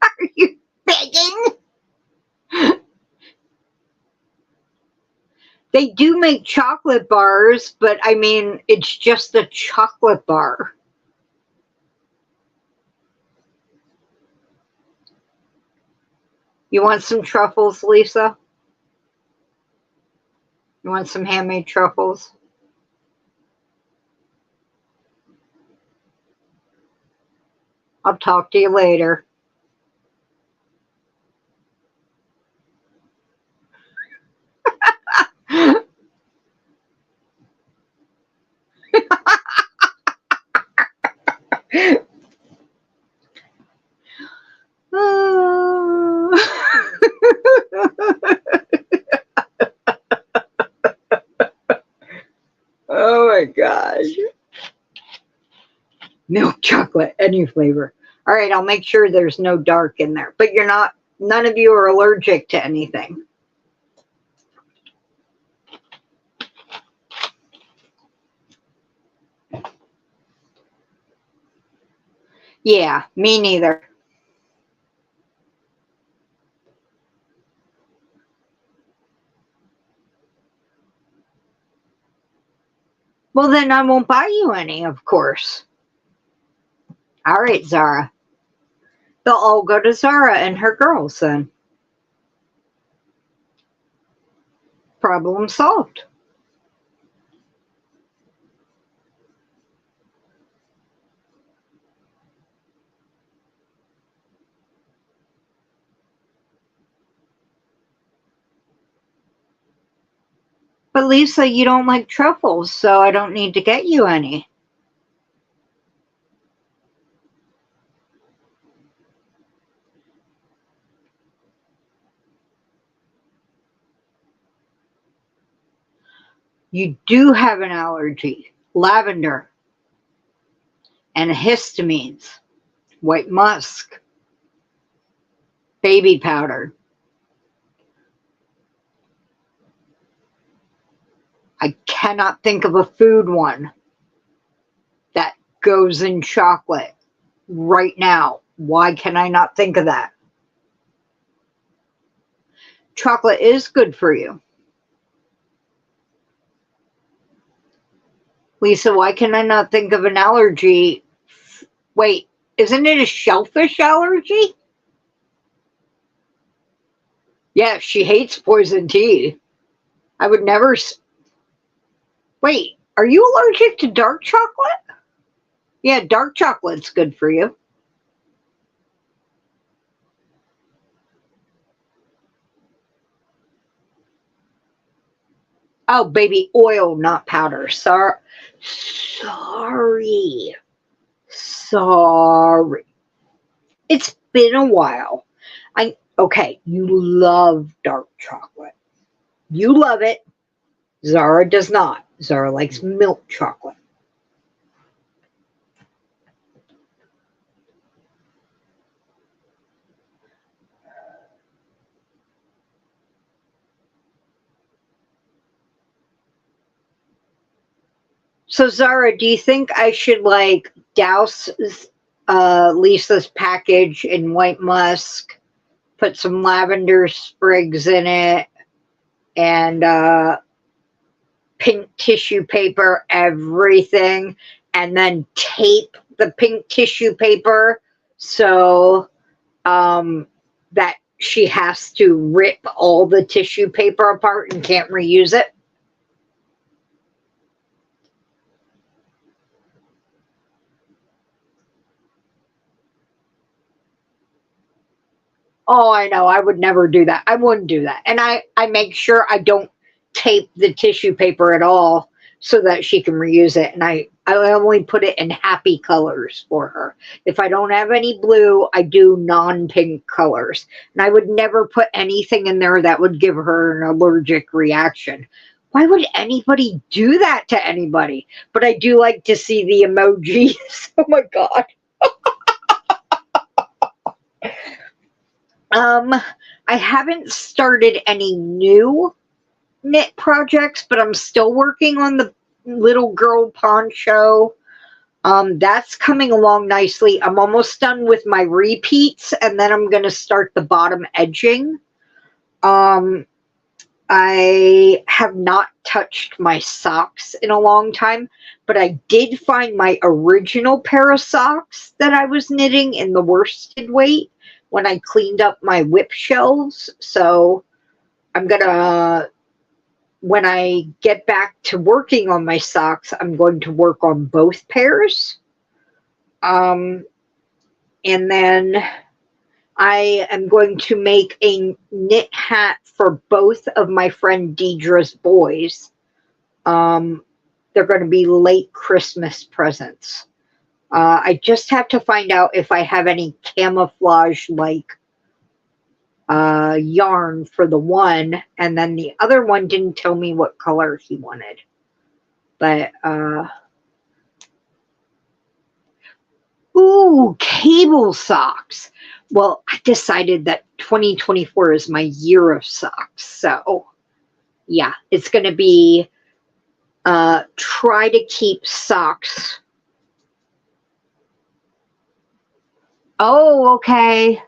Are you begging? They do make chocolate bars, but I mean, it's just a chocolate bar. You want some truffles, Lisa? You want some handmade truffles? I'll talk to you later. Oh my gosh. Milk chocolate, any flavor. All right, I'll make sure there's no dark in there. But none of you are allergic to anything. Yeah, me neither. Well, then I won't buy you any, of course. All right, Zara. They'll all go to Zara and her girls then. Problem solved. But Lisa, you don't like truffles, so I don't need to get you any. You do have an allergy. Lavender and histamines, white musk, baby powder. I cannot think of a food one that goes in chocolate right now. Why can I not think of that? Chocolate is good for you. Lisa, why can I not think of an allergy? Wait, isn't it a shellfish allergy? Yeah, she hates poison tea. I would never. Wait, are you allergic to dark chocolate? Yeah, dark chocolate's good for you. Oh, baby oil, not powder. Sorry. Sorry. It's been a while. Okay, you love dark chocolate. You love it. Zara does not. Zara likes milk chocolate. So Zara, do you think I should like douse Lisa's package in white musk, put some lavender sprigs in it, and pink tissue paper, everything, and then tape the pink tissue paper so that she has to rip all the tissue paper apart and can't reuse it? Oh, I know. I would never do that. I wouldn't do that. And I make sure I don't tape the tissue paper at all so that she can reuse it. And I only put it in happy colors for her. If I don't have any blue, I do non-pink colors. And I would never put anything in there that would give her an allergic reaction. Why would anybody do that to anybody? But I do like to see the emojis. Oh my God. I haven't started any new knit projects, but I'm still working on the little girl poncho. That's coming along nicely. I'm almost done with my repeats, and then I'm going to start the bottom edging. I have not touched my socks in a long time, but I did find my original pair of socks that I was knitting in the worsted weight when I cleaned up my whip shelves. So I'm gonna, when I get back to working on my socks, I'm going to work on both pairs. And then I am going to make a knit hat for both of my friend Deidre's boys. They're going to be late Christmas presents. I just have to find out if I have any camouflage like yarn for the one, and then the other one didn't tell me what color he wanted. But ooh, cable socks. Well, I decided that 2024 is my year of socks. So yeah, it's going to be try to keep socks. Oh, okay.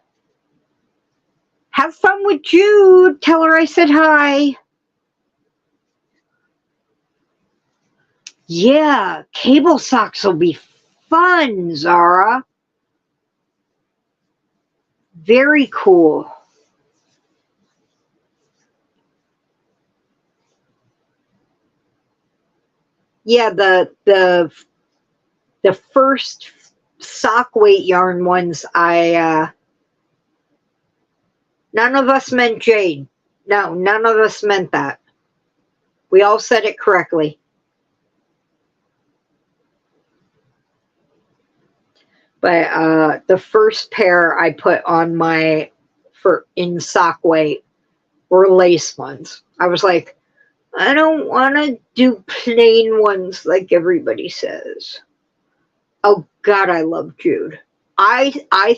Have fun with Jude. Tell her I said hi. Yeah, cable socks will be fun, Zara. Very cool. Yeah, the first sock weight yarn ones none of us meant Jade. No, none of us meant that. We all said it correctly. But the first pair I put on my in sock weight were lace ones. I was like, I don't want to do plain ones like everybody says. Oh God, I love Jude. I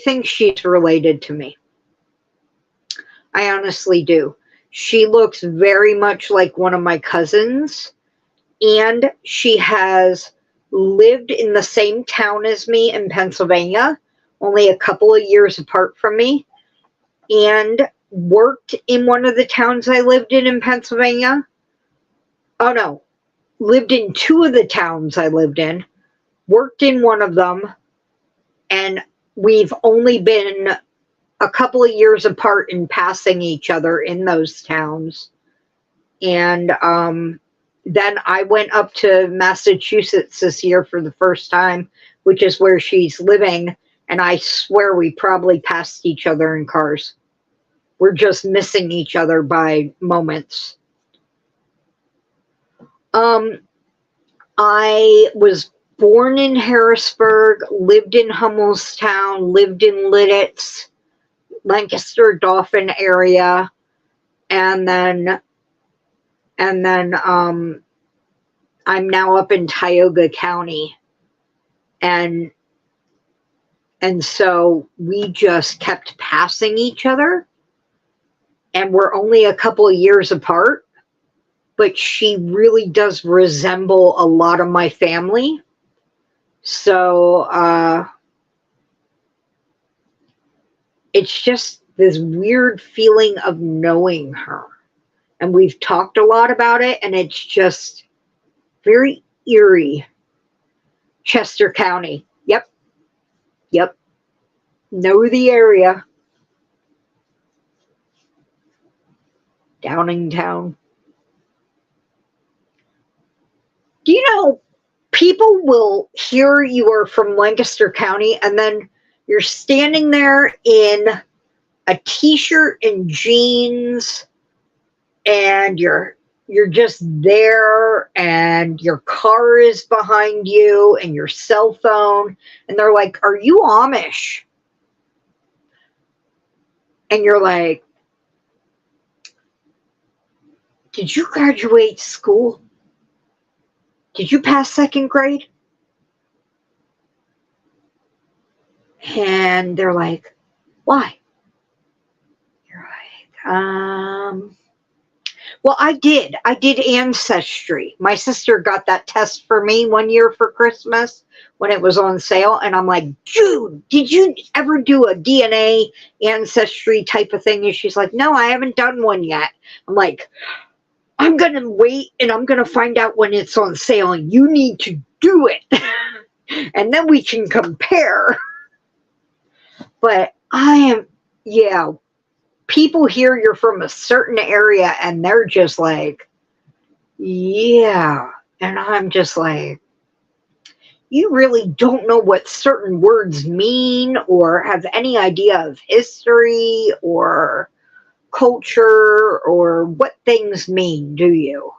think she's related to me. I honestly do. She looks very much like one of my cousins, and she has lived in the same town as me in Pennsylvania, only a couple of years apart from me, and worked in one of the towns I lived in Pennsylvania. Oh no, lived in two of the towns I lived in, worked in one of them, and we've only been a couple of years apart in passing each other in those towns. And then I went up to Massachusetts this year for the first time, which is where she's living, and I swear we probably passed each other in cars. We're just missing each other by moments. I was born in Harrisburg, lived in Hummelstown, lived in Lidditz, Lancaster Dauphin area, and then I'm now up in Tioga County, and so we just kept passing each other, and we're only a couple of years apart, but she really does resemble a lot of my family. So it's just this weird feeling of knowing her. And we've talked a lot about it, and it's just very eerie. Chester County. Yep. Know the area. Downingtown. Do you know, people will hear you are from Lancaster County, and then you're standing there in a t-shirt and jeans, and you're just there, and your car is behind you, and your cell phone, and they're like, "Are you Amish?" And you're like, "Did you graduate school? Did you pass second grade?" And they're like, "Why?" You're like, well, I did Ancestry. My sister got that test for me one year for Christmas when it was on sale. And I'm like, "Dude, did you ever do a DNA Ancestry type of thing?" And she's like, "No, I haven't done one yet." I'm like, "I'm going to wait, and I'm going to find out when it's on sale, and you need to do it." And then we can compare. But yeah, people hear you're from a certain area, and they're just like, "Yeah." And I'm just like, you really don't know what certain words mean or have any idea of history or culture or what things mean, do you?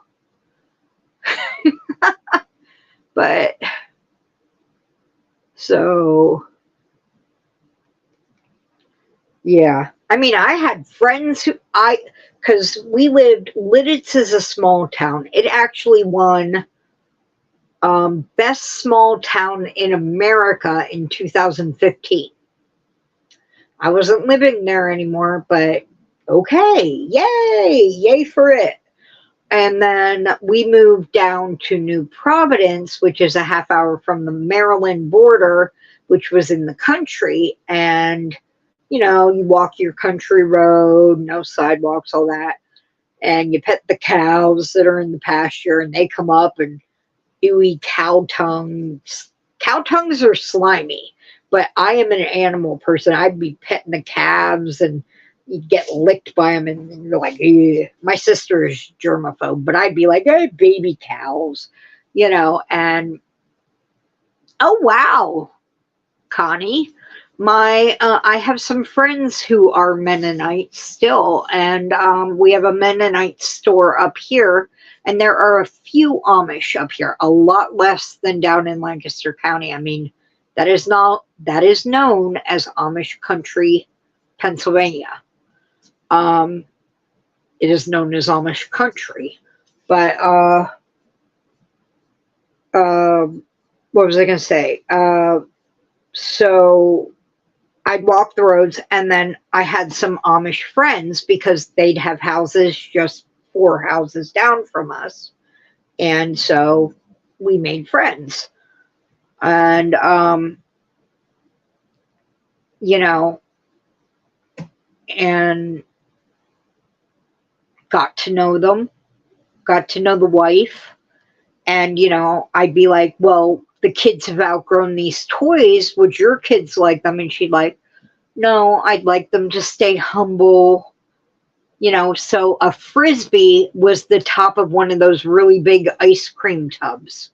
But so, yeah. I mean, I had friends because Lidditz is a small town. It actually won Best Small Town in America in 2015. I wasn't living there anymore, but okay, yay for it. And then we moved down to New Providence, which is a half hour from the Maryland border, which was in the country. And, you walk your country road, no sidewalks, all that. And you pet the cows that are in the pasture, and they come up and you eat cow tongues. Cow tongues are slimy, but I am an animal person. I'd be petting the calves, and you'd get licked by them, and you're like, "Ugh." My sister is germaphobe, but I'd be like, "Hey, baby cows," and oh, wow, Connie. I have some friends who are Mennonites still, and we have a Mennonite store up here, and there are a few Amish up here, a lot less than down in Lancaster County. I mean, that is known as Amish country, Pennsylvania. It is known as Amish country, but what was I going to say? So I'd walk the roads, and then I had some Amish friends because they'd have houses just 4 houses down from us. And so we made friends. And, and got to know them, got to know the wife. And, I'd be like, well, the kids have outgrown these toys. Would your kids like them? And she'd like, no, I'd like them to stay humble. So a frisbee was the top of one of those really big ice cream tubs.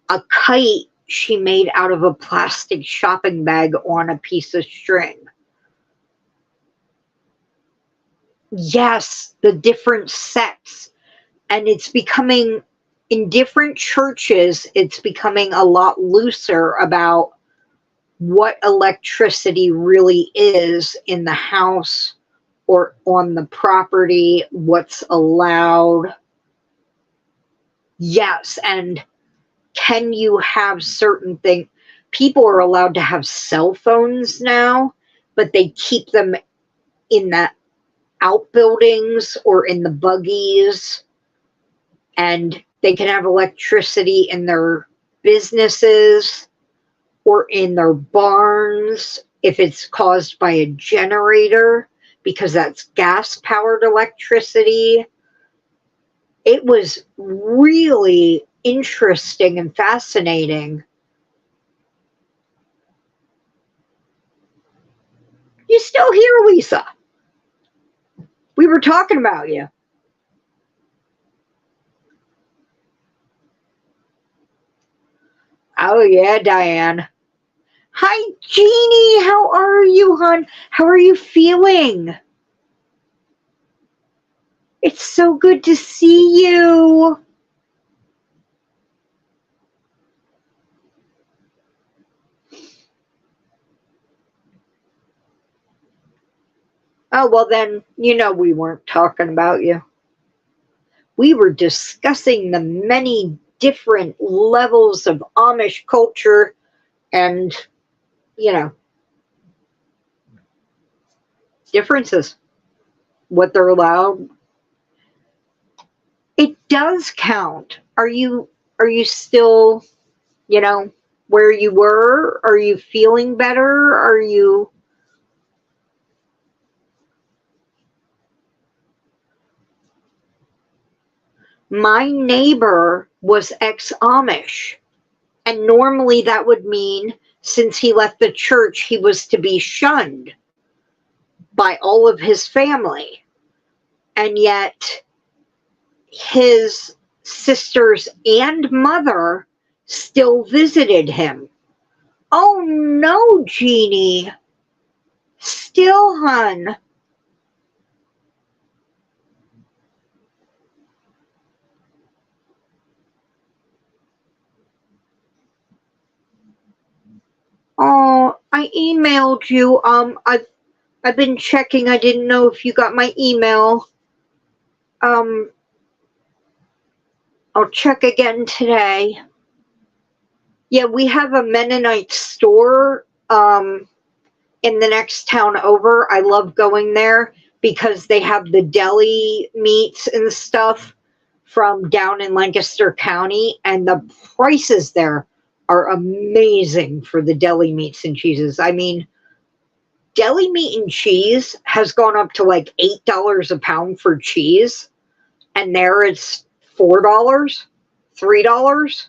A kite she made out of a plastic shopping bag on a piece of string. Yes, the different sets. And it's becoming, in different churches, it's becoming a lot looser about what electricity really is in the house or on the property, what's allowed. Yes, and can you have certain things? People are allowed to have cell phones now, but they keep them in the outbuildings or in the buggies, and they can have electricity in their businesses or in their barns if it's caused by a generator, because that's gas-powered electricity. It was really interesting and fascinating. You still here, Lisa? We were talking about you. Oh, yeah, Diane. Hi, Jeannie. How are you, hon? How are you feeling? It's so good to see you. Oh, well, then, we weren't talking about you. We were discussing the many different levels of Amish culture and, you know, differences, what they're allowed. It does count. Are you still, where you were? Are you feeling better? Are you? My neighbor was ex-Amish, and normally that would mean since he left the church, he was to be shunned by all of his family. And yet his sisters and mother still visited him. Oh no, Jeannie. Still, hun. Oh, I emailed you. I've been checking. I didn't know if you got my email. Um, I'll check again today. Yeah, we have a Mennonite store in the next town over. I love going there because they have the deli meats and stuff from down in Lancaster County, and the prices there are amazing for the deli meats and cheeses. I mean, deli meat and cheese has gone up to like $8 a pound for cheese, and there it's $4, $3.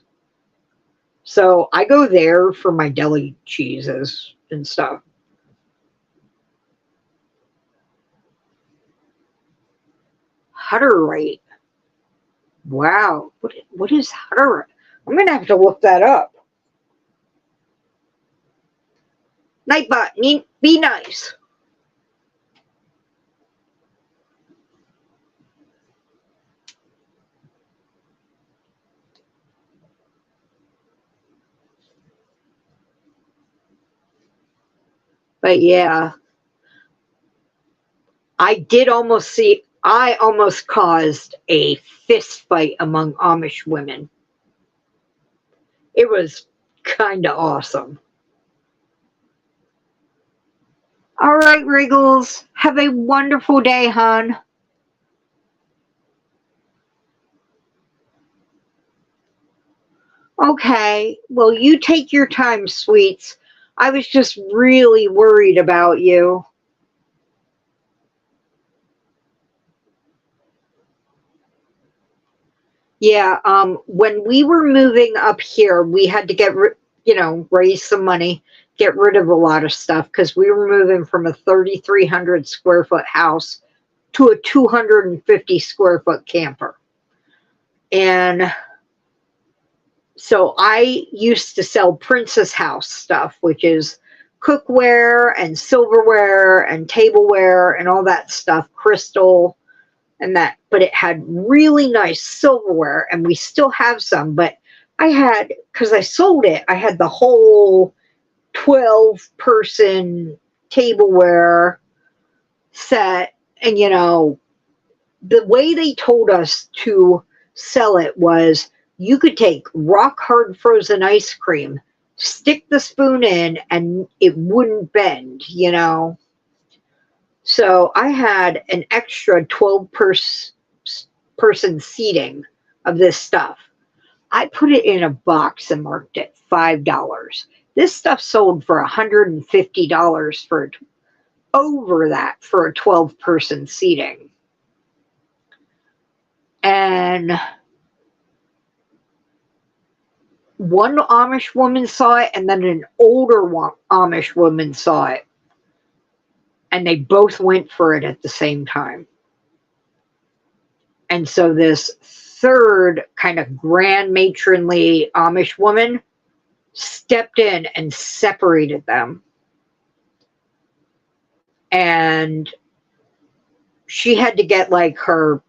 So I go there for my deli cheeses and stuff. Hutterite. Wow. What is Hutterite? I'm going to have to look that up. Nightbot, be nice. But yeah, I almost caused a fist fight among Amish women. It was kind of awesome. All right, Wriggles. Have a wonderful day, hon. Okay. Well, you take your time, sweets. I was just really worried about you. Yeah, when we were moving up here, we had to raise some money, get rid of a lot of stuff because we were moving from a 3,300 square foot house to a 250 square foot camper. And so I used to sell Princess House stuff, which is cookware and silverware and tableware and all that stuff, crystal and that. But it had really nice silverware, and we still have some. But because I sold it, I had the whole 12-person tableware set. And, the way they told us to sell it was you could take rock hard frozen ice cream, stick the spoon in, and it wouldn't bend, So I had an extra 12-person seating of this stuff. I put it in a box and marked it $5. This stuff sold for $150 over that for a 12-person seating. And one Amish woman saw it, and then an older Amish woman saw it. And they both went for it at the same time. And so this third kind of grand matronly Amish woman stepped in and separated them. And she had to get like her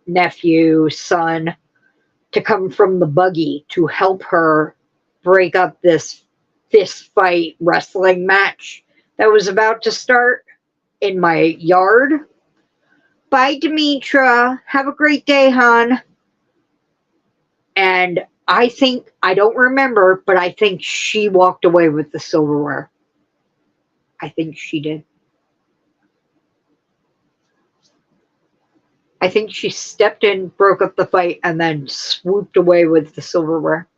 nephew, son, to come from the buggy to help her break up this fist fight wrestling match that was about to start in my yard. Bye, Demetra. Have a great day, hon. And I don't remember, but I think she walked away with the silverware. I think she did. I think she stepped in, broke up the fight, and then swooped away with the silverware.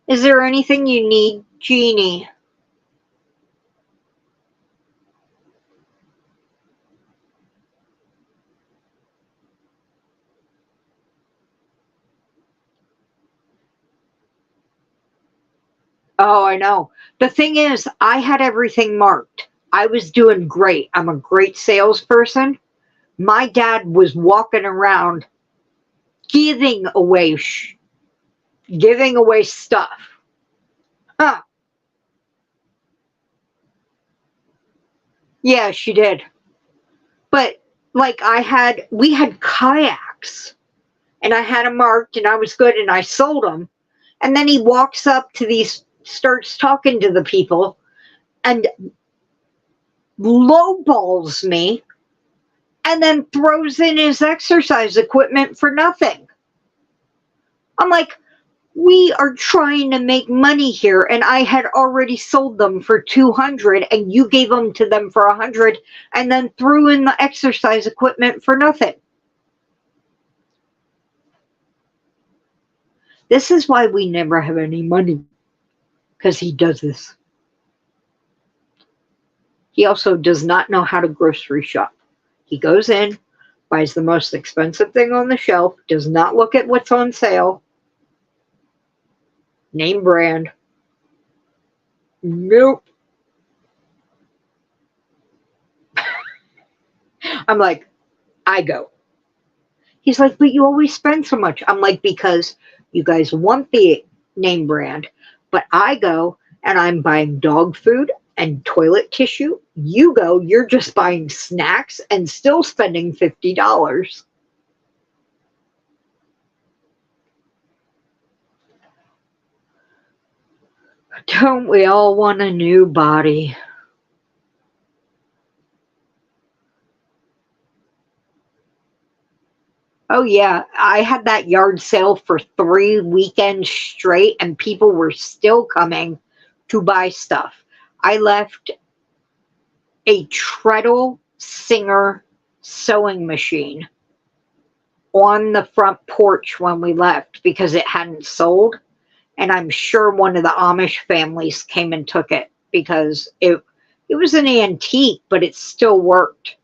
Is there anything you need, Jeannie? Oh, I know. The thing is, I had everything marked. I was doing great. I'm a great salesperson. My dad was walking around giving away stuff. Huh. Yeah, she did. But like we had kayaks, and I had them marked, and I was good, and I sold them. And then he walks up to starts talking to the people, and lowballs me, and then throws in his exercise equipment for nothing. I'm like, we are trying to make money here, and I had already sold them for $200, and you gave them to them for $100, and then threw in the exercise equipment for nothing. This is why we never have any money, because he does this. He also does not know how to grocery shop. He goes in, buys the most expensive thing on the shelf, does not look at what's on sale. Name brand. Nope. I'm like, I go. He's like, but you always spend so much. I'm like, because you guys want the name brand, but I go and I'm buying dog food and toilet tissue. You go, you're just buying snacks and still spending $50. Don't we all want a new body? Oh, yeah. I had that yard sale for 3 weekends straight, and people were still coming to buy stuff. I left a treadle Singer sewing machine on the front porch when we left because it hadn't sold. And I'm sure one of the Amish families came and took it because it was an antique, but it still worked.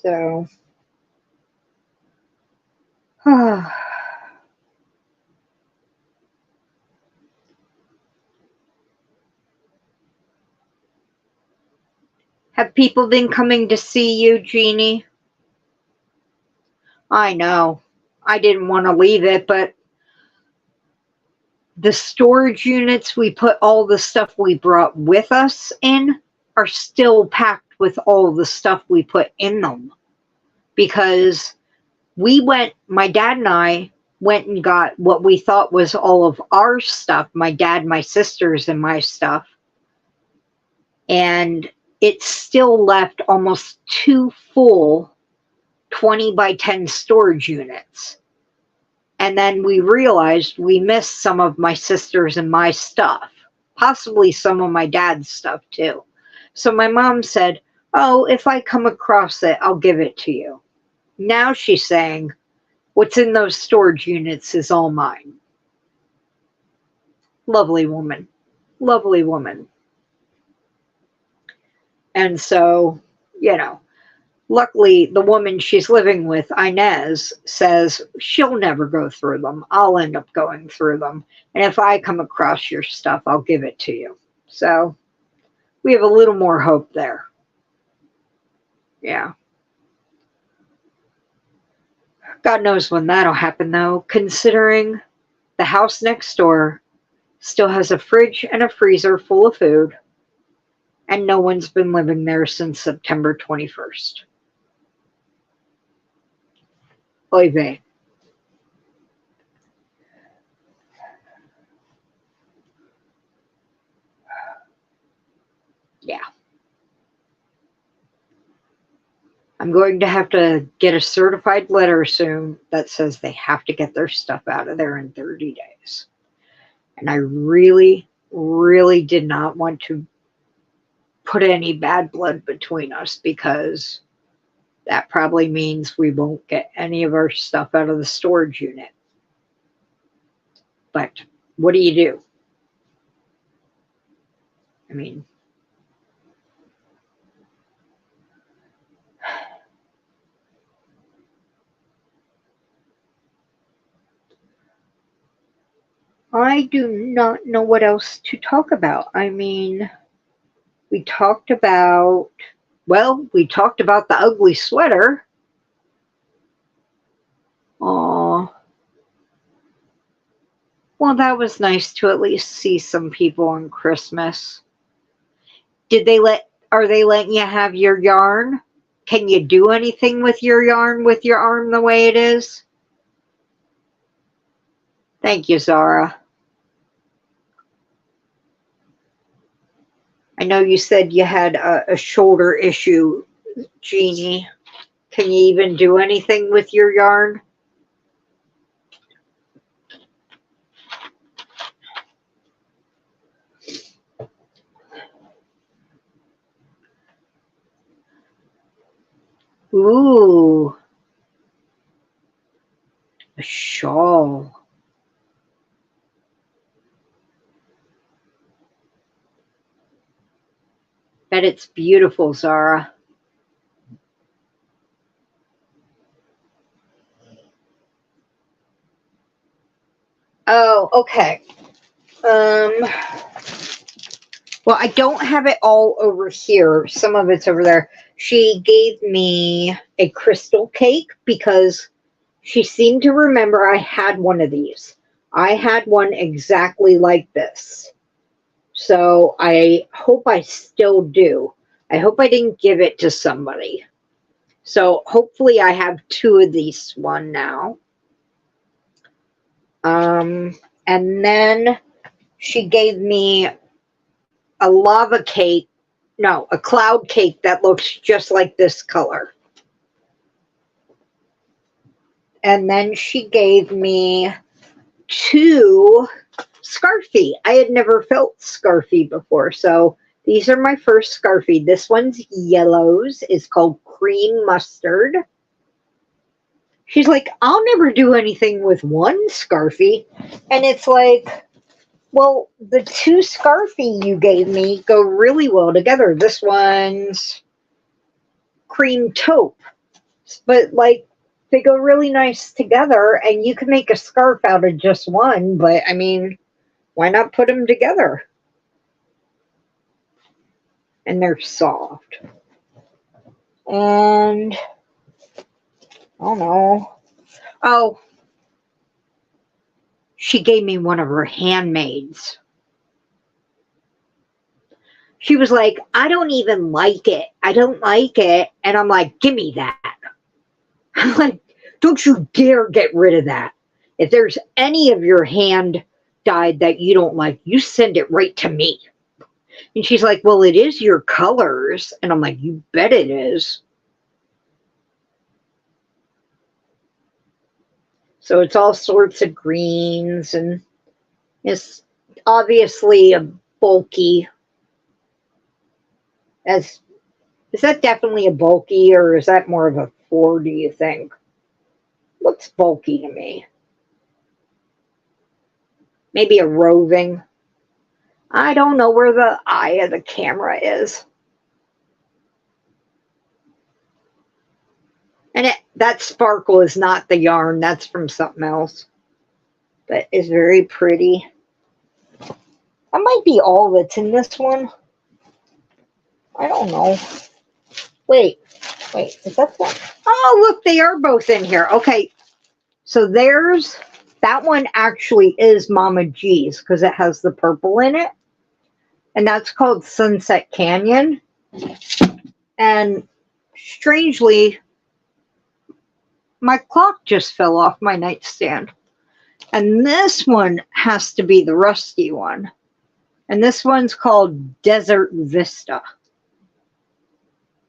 So, have people been coming to see you, Jeannie? I know. I didn't want to leave it, but the storage units we put all the stuff we brought with us in are still packed with all the stuff we put in them. Because my dad and I went and got what we thought was all of our stuff, my dad, my sisters, and my stuff. And it still left almost 2 full 20 by 10 storage units. And then we realized we missed some of my sisters and my stuff, possibly some of my dad's stuff too. So my mom said, oh, if I come across it, I'll give it to you. Now she's saying, what's in those storage units is all mine. Lovely woman. Lovely woman. And so, luckily the woman she's living with, Inez, says she'll never go through them. I'll end up going through them. And if I come across your stuff, I'll give it to you. So we have a little more hope there. Yeah. God knows when that'll happen, though, considering the house next door still has a fridge and a freezer full of food, and no one's been living there since September 21st. Oy vey. Yeah. I'm going to have to get a certified letter soon that says they have to get their stuff out of there in 30 days. And I really, really did not want to put any bad blood between us, because that probably means we won't get any of our stuff out of the storage unit. But what do you do? I mean, I do not know what else to talk about. I mean, we talked about the ugly sweater. Aw. Well, that was nice to at least see some people on Christmas. Are they letting you have your yarn? Can you do anything with your yarn with your arm the way it is? Thank you, Zara. I know you said you had a shoulder issue, Jeannie. Can you even do anything with your yarn? Ooh, a shawl. Bet it's beautiful, Zara. Oh, okay. Well, I don't have it all over here. Some of it's over there. She gave me a crystal cake because she seemed to remember I had one of these. I had one exactly like this. So I hope I still do. I hope I didn't give it to somebody. So hopefully I have 2 of these one now. And then she gave me a cloud cake that looks just like this color. And then she gave me 2 Scarfie. I had never felt Scarfie before, so these are my first Scarfie. This one's yellows. It's called Cream Mustard. She's like, I'll never do anything with one Scarfie. And it's like, well, the 2 Scarfie you gave me go really well together. This one's Cream Taupe. But like, they go really nice together, and you can make a scarf out of just one, but I mean, why not put them together? And they're soft. And I don't know. Oh, she gave me one of her handmaids. She was like, I don't even like it. I don't like it. And I'm like, give me that. I'm like, don't you dare get rid of that. If there's any of your hand dyed that you don't like, you send it right to me. And she's like, well, it is your colors. And I'm like, you bet it is. So it's all sorts of greens, and it's obviously a bulky. Is that definitely a bulky, or is that more of a 4, do you think? Looks bulky to me. Maybe a roving. I don't know where the eye of the camera is. And that sparkle is not the yarn. That's from something else. But it's very pretty. That might be all that's in this one. I don't know. Wait, is that one? Oh, look, they are both in here. Okay, so that one actually is Mama G's because it has the purple in it. And that's called Sunset Canyon. And strangely, my clock just fell off my nightstand. And this one has to be the rusty one. And this one's called Desert Vista.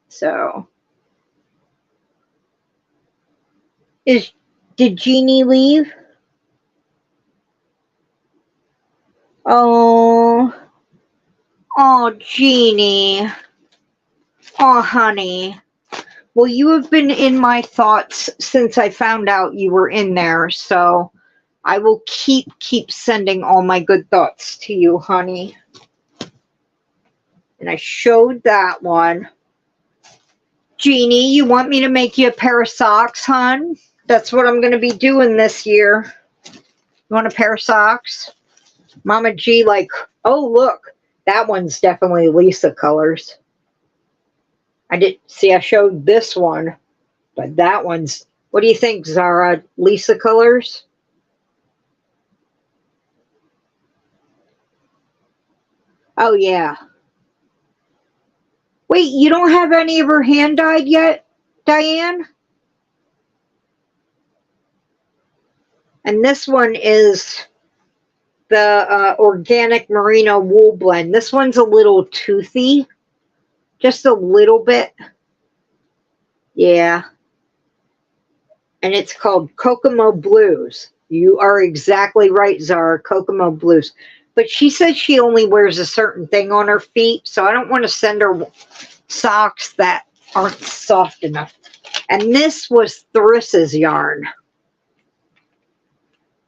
So, did Jeannie leave? Oh, Jeannie. Oh, honey. Well, you have been in my thoughts since I found out you were in there, so I will keep sending all my good thoughts to you, honey. And I showed that one. Jeannie, you want me to make you a pair of socks, hon? That's what I'm going to be doing this year. You want a pair of socks? Mama G, like, oh, look, that one's definitely Lisa colors. I showed this one, but that one's, what do you think, Zara? Lisa colors? Oh, yeah. Wait, you don't have any of her hand dyed yet, Diane? And this one is the organic merino wool blend. This one's a little toothy, just a little bit. Yeah. And it's called Kokomo Blues. You are exactly right, Zara, Kokomo Blues. But she says she only wears a certain thing on her feet, so I don't want to send her socks that aren't soft enough. And this was Thrissa's yarn.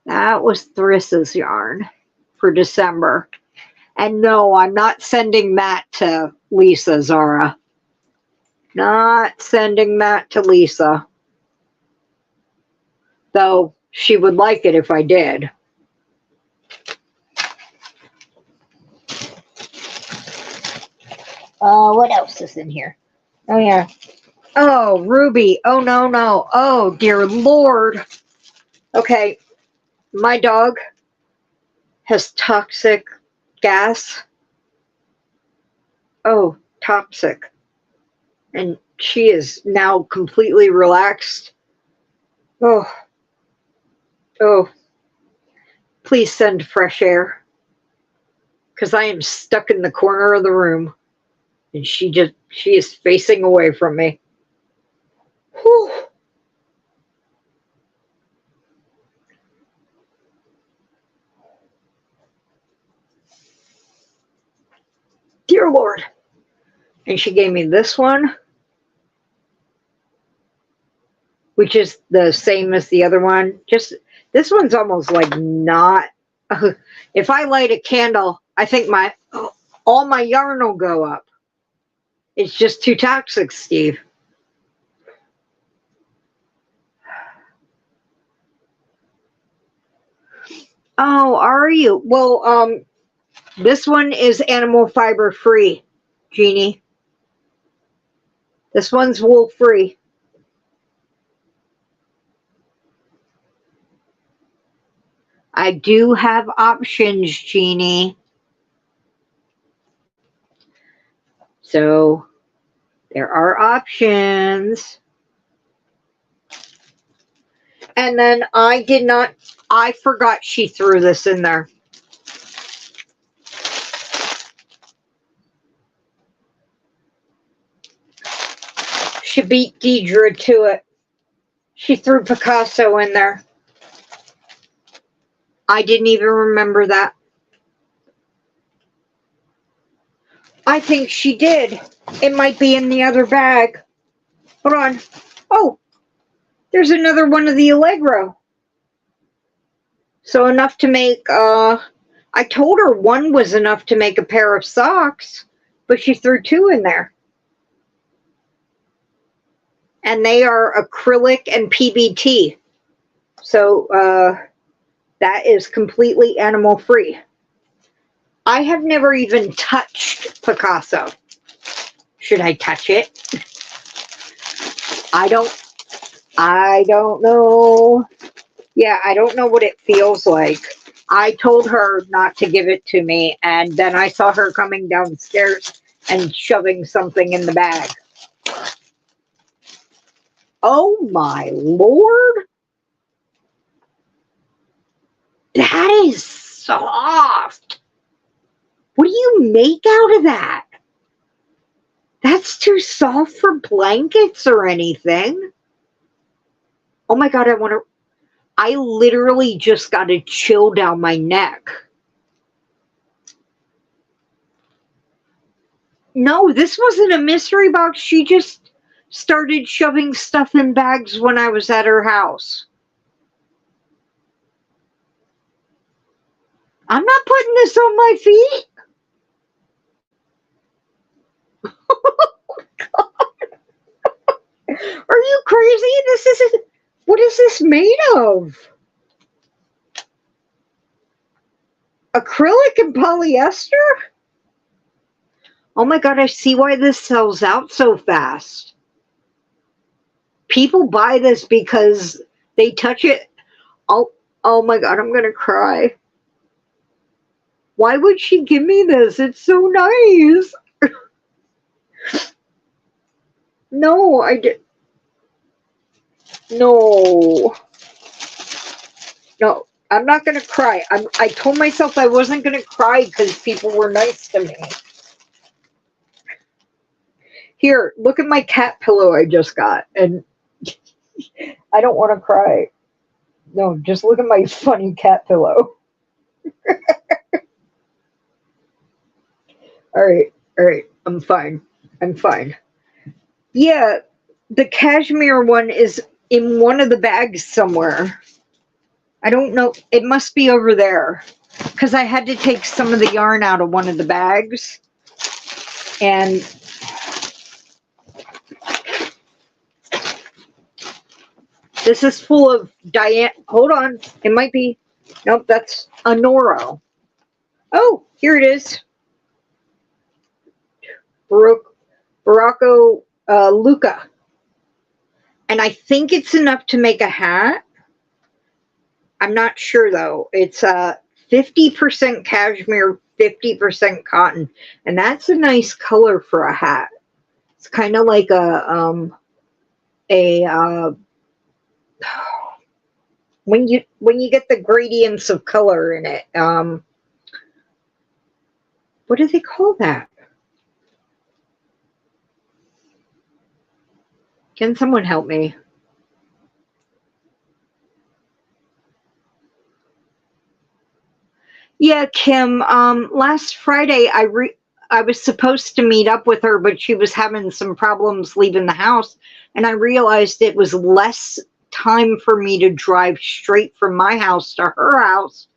That was Thrissa's yarn for December. And no, I'm not sending that to Lisa, Zara. Not sending that to Lisa. Though she would like it if I did. What else is in here? Oh, yeah. Oh, Ruby. Oh, no. Oh, dear Lord. Okay. My dog has toxic gas. Oh, toxic. And she is now completely relaxed. Oh. Please send fresh air. Because I am stuck in the corner of the room. And she is facing away from me. Whew. Dear Lord. And she gave me this one, which is the same as the other one. Just this one's almost like not. If I light a candle, I think all my yarn will go up. It's just too toxic, Steve. Oh, are you? Well, this one is animal fiber free, Jeannie. This one's wool free. I do have options, Jeannie. So there are options. And then I forgot she threw this in there. She beat Deidre to it. She threw Picasso in there. I didn't even remember that. I think she did. It might be in the other bag. Hold on. Oh, there's another one of the Allegro. So enough to make, I told her one was enough to make a pair of socks, but she threw two in there. And they are acrylic and PBT. So that is completely animal free. I have never even touched Picasso. Should I touch it? I don't know. Yeah, I don't know what it feels like. I told her not to give it to me, and then I saw her coming downstairs and shoving something in the bag. Oh my Lord. That is soft. What do you make out of that? That's too soft for blankets or anything. Oh my God, I literally just got a chill down my neck. No, this wasn't a mystery box. She just started shoving stuff in bags when I was at her house. I'm not putting this on my feet. Are you crazy? This isn't. What is this made of? Acrylic and polyester? Oh my God, I see why this sells out so fast. People buy this because they touch it. Oh my God, I'm going to cry. Why would she give me this? It's so nice. No, I did. No. No, I'm not going to cry. I told myself I wasn't going to cry because people were nice to me. Here, look at my cat pillow I just got. And I don't want to cry. No, just look at my funny cat pillow. All right. I'm fine. Yeah, the cashmere one is in one of the bags somewhere. I don't know. It must be over there because I had to take some of the yarn out of one of the bags. And this is full of Diane. Hold on. It might be. Nope, that's a Noro. Oh, here it is. Barocco Luca. And I think it's enough to make a hat. I'm not sure though. It's 50% cashmere, 50% cotton. And that's a nice color for a hat. It's kind of like a when you get the gradients of color in it. What do they call that? Can someone help me? Yeah, Kim. Last Friday, I was supposed to meet up with her, but she was having some problems leaving the house, and I realized it was less time for me to drive straight from my house to her house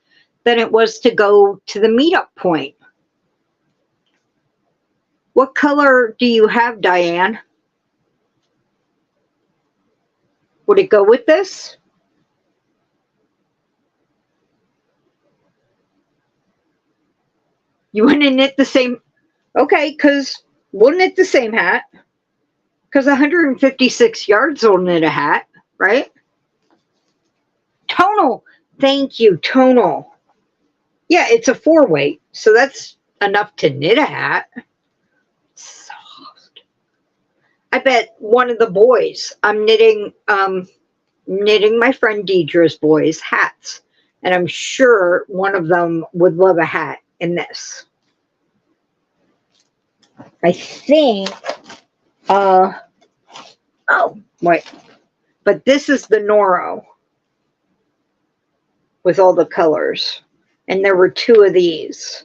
than it was to go to the meetup point. What color do you have, Diane? Would it go with this? You want to knit the same? Okay, because we'll knit the same hat. Because 156 yards will knit a hat, right? Tonal. Thank you, tonal. Yeah, it's a 4-weight, so that's enough to knit a hat. Soft. I bet one of the boys, I'm knitting my friend Deidre's boys hats, and I'm sure one of them would love a hat in this. I think, oh, wait, but this is the Noro with all the colors, and there were 2 of these,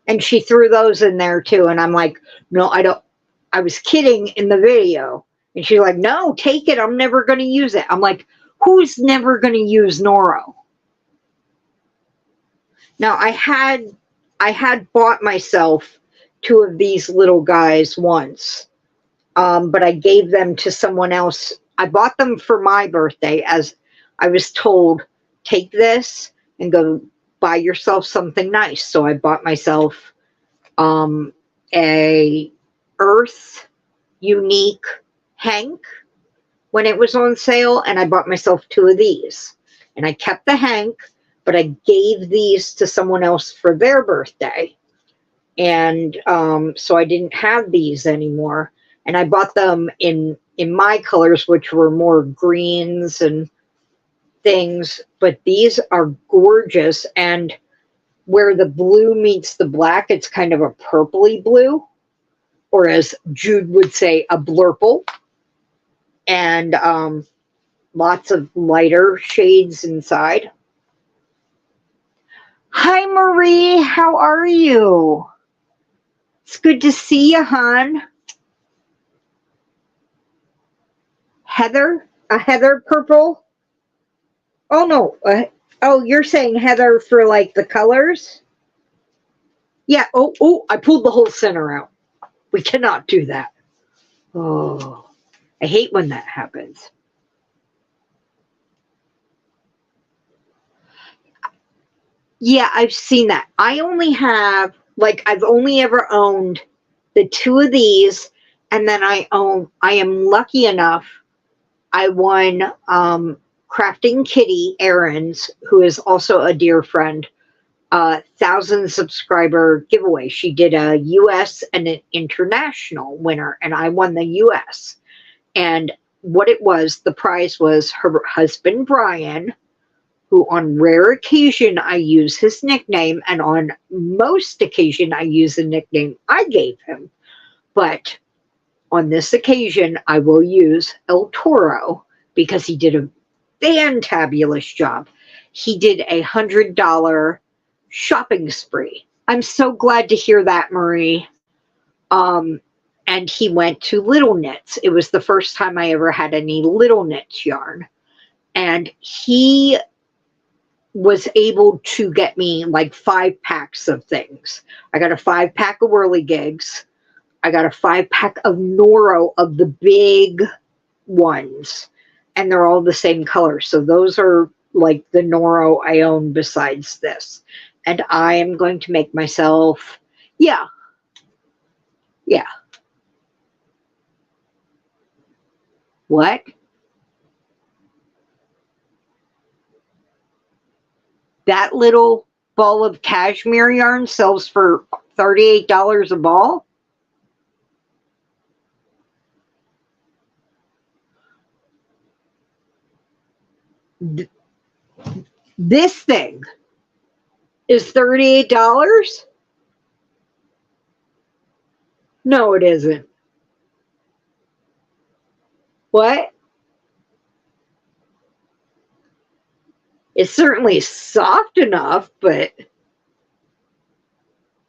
and she threw those in there too, and I'm like, no, I don't. I was kidding in the video, and she's like, no, take it, I'm never going to use it. I'm like, who's never going to use Noro? Now, I had bought myself 2 of these little guys once, but I gave them to someone else. I bought them for my birthday, as I was told, take this and go buy yourself something nice. So I bought myself a Earth Unique Hank when it was on sale, and I bought myself 2 of these. And I kept the Hank, but I gave these to someone else for their birthday. And so I didn't have these anymore. And I bought them in my colors, which were more greens and things. But these are gorgeous. And where the blue meets the black, it's kind of a purpley blue. Or as Jude would say, a blurple. And lots of lighter shades inside. Hi, Marie. How are you? It's good to see you, hon. Heather? A heather purple? Oh, no. Oh, you're saying heather for, like, the colors? Yeah. Oh, I pulled the whole center out. We cannot do that. Oh, I hate when that happens. Yeah, I've seen that. I only have, like, I've only ever owned the 2 of these, and then I am lucky enough, I won Crafting Kitty Aarons, who is also a dear friend, 1,000 subscriber giveaway. She did a US and an international winner, and I won the US. And what it was, the prize was her husband, Brian, who on rare occasion I use his nickname, and on most occasion I use the nickname I gave him. But on this occasion, I will use El Toro because he did a fantabulous job. He did a $100 shopping spree. I'm so glad to hear that, Marie. And he went to Little Knits. It was the first time I ever had any Little Knits yarn. And he was able to get me like 5 packs of things. I got a 5-pack of whirligigs. I got a 5-pack of Noro, of the big ones. And they're all the same color. So those are like the Noro I own besides this. And I am going to make myself, yeah. What? That little ball of cashmere yarn sells for $38 a ball? This thing is $38? No, it isn't. What? It's certainly soft enough, but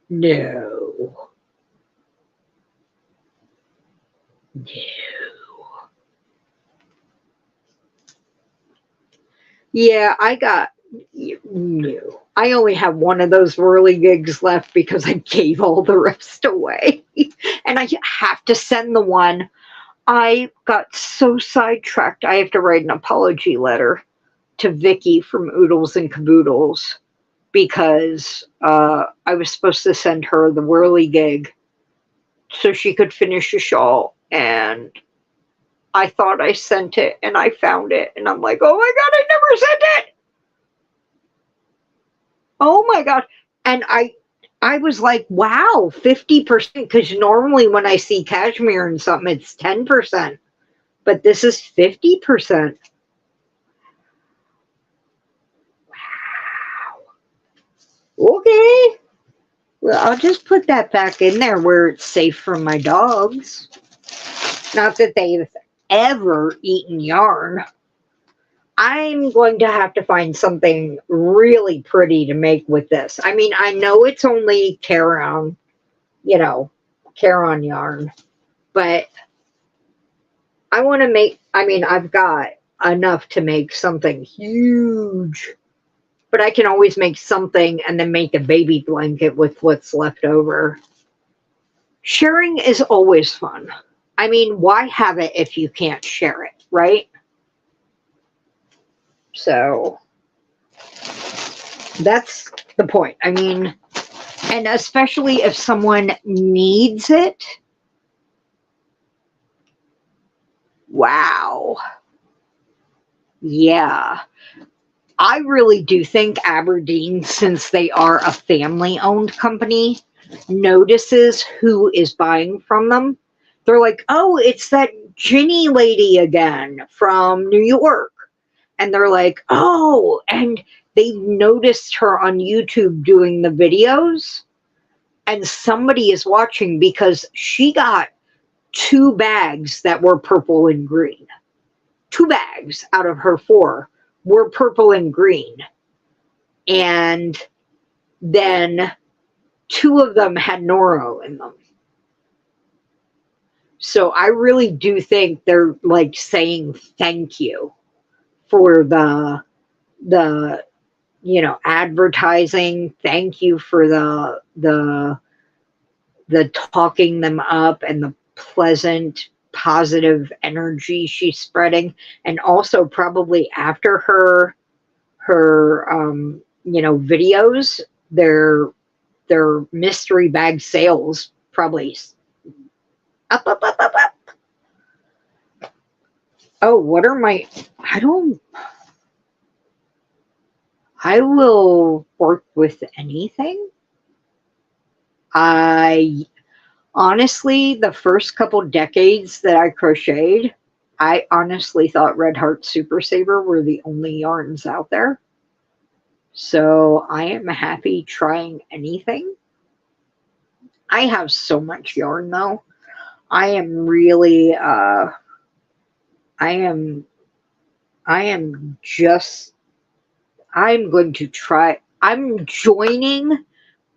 no. Yeah, no. I only have one of those whirligigs left because I gave all the rest away. And I have to send the one. I got so sidetracked. I have to write an apology letter to Vicky from Oodles and Caboodles because I was supposed to send her the whirligig so she could finish a shawl, and I thought I sent it, and I found it, and I'm like, oh my god, I never sent it! Oh my god. And I was like, wow, 50%, because normally when I see cashmere and something, it's 10%, but this is 50%. Wow. Okay. Well, I'll just put that back in there where it's safe from my dogs. Not that they've ever eaten yarn. I'm going to have to find something really pretty to make with this. I mean, I know it's only Caron, Caron yarn, but I want to make, I mean, I've got enough to make something huge, but I can always make something and then make a baby blanket with what's left over. Sharing is always fun. I mean, why have it if you can't share it, right? So that's the point. I mean, and especially if someone needs it. Wow. Yeah. I really do think Aberdeen, since they are a family-owned company, notices who is buying from them. They're like, oh, it's that Ginny lady again from New York. And they're like, oh, and they noticed her on YouTube doing the videos. And somebody is watching because she got 2 bags that were purple and green. 2 bags out of her 4 were purple and green. And then 2 of them had Noro in them. So I really do think they're like saying thank you for the advertising. Thank you for the talking them up and the pleasant positive energy she's spreading. And also probably after her videos, their mystery bag sales probably up. Oh, what are my, I will work with anything. I honestly, the first couple decades that I crocheted, I honestly thought Red Heart Super Saver were the only yarns out there. So I am happy trying anything. I have so much yarn though. I am really, I am just, I'm going to try, I'm joining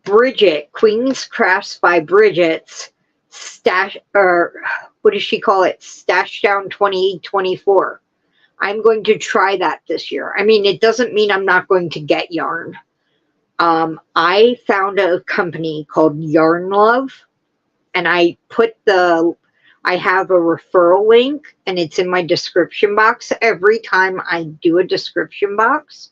Bridget, Queen's Crafts by Bridget's stash, or what does she call it? Stash Down 2024. I'm going to try that this year. I mean, it doesn't mean I'm not going to get yarn. I found a company called Yarn Love, and I have a referral link, and it's in my description box every time I do a description box.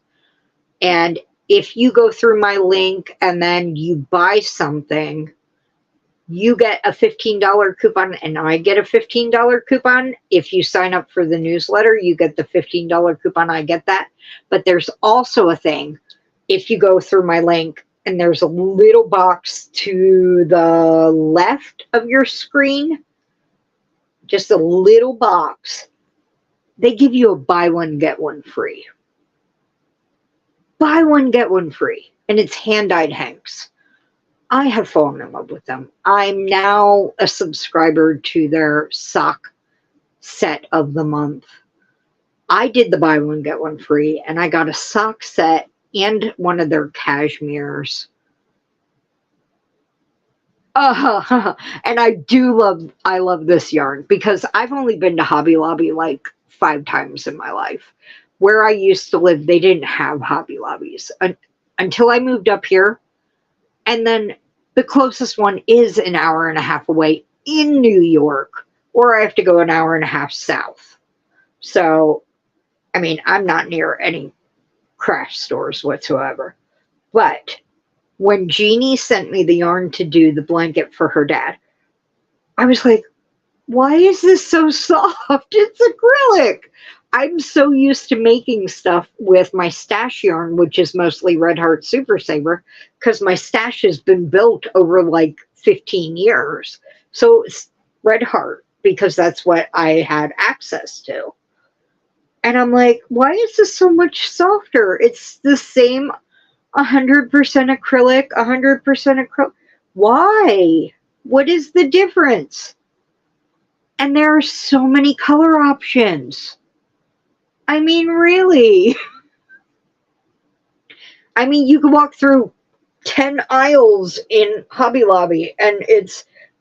And if you go through my link and then you buy something, you get a $15 coupon and I get a $15 coupon. If you sign up for the newsletter, you get the $15 coupon. I get that. But there's also a thing. If you go through my link and there's a little box to the left of your screen, just a little box, they give you a buy one, get one free. Buy one, get one free. And it's hand-dyed hanks. I have fallen in love with them. I'm now a subscriber to their sock set of the month. I did the buy one, get one free, and I got a sock set and one of their cashmeres. And I love this yarn because I've only been to Hobby Lobby like 5 times in my life. Where I used to live, they didn't have Hobby Lobbies until I moved up here. And then the closest one is an hour and a half away in New York, or I have to go an hour and a half south. So, I mean, I'm not near any craft stores whatsoever. But when Jeannie sent me the yarn to do the blanket for her dad, I was like, why is this so soft? It's acrylic. I'm so used to making stuff with my stash yarn, which is mostly Red Heart Super Saver, because my stash has been built over like 15 years. So it's Red Heart because that's what I had access to. And I'm like, why is this so much softer? It's the same 100% acrylic, 100% acrylic. Why? What is the difference? And there are so many color options. I mean, really. I mean, you can walk through 10 aisles in Hobby Lobby and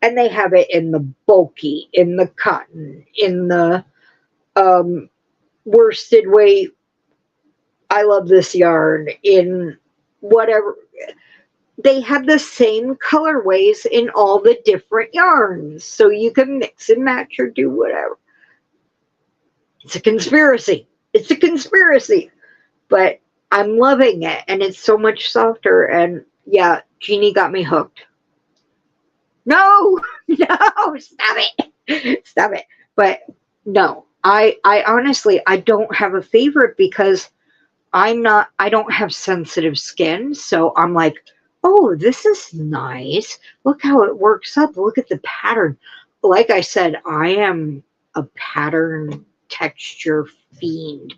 they have it in the bulky, in the cotton, in the worsted weight. I love this yarn, in whatever. They have the same colorways in all the different yarns. So you can mix and match or do whatever. It's a conspiracy. It's a conspiracy. But I'm loving it. And it's so much softer. And yeah, Jeannie got me hooked. No, no, stop it. Stop it. But no, I honestly, I don't have a favorite because I don't have sensitive skin. So I'm like, oh, this is nice. Look how it works up. Look at the pattern. Like I said, I am a pattern texture fiend.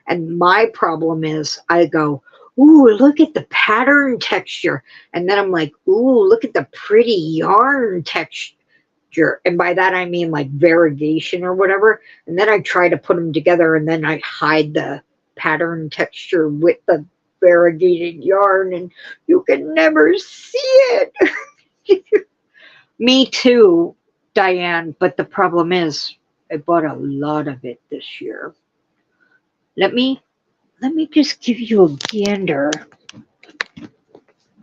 And my problem is I go, ooh, look at the pattern texture. And then I'm like, ooh, look at the pretty yarn texture. And by that, I mean like variegation or whatever. And then I try to put them together and then I hide the pattern texture with the variegated yarn and you can never see it. Me too, Diane. But the problem is I bought a lot of it this year. Let me just give you a gander.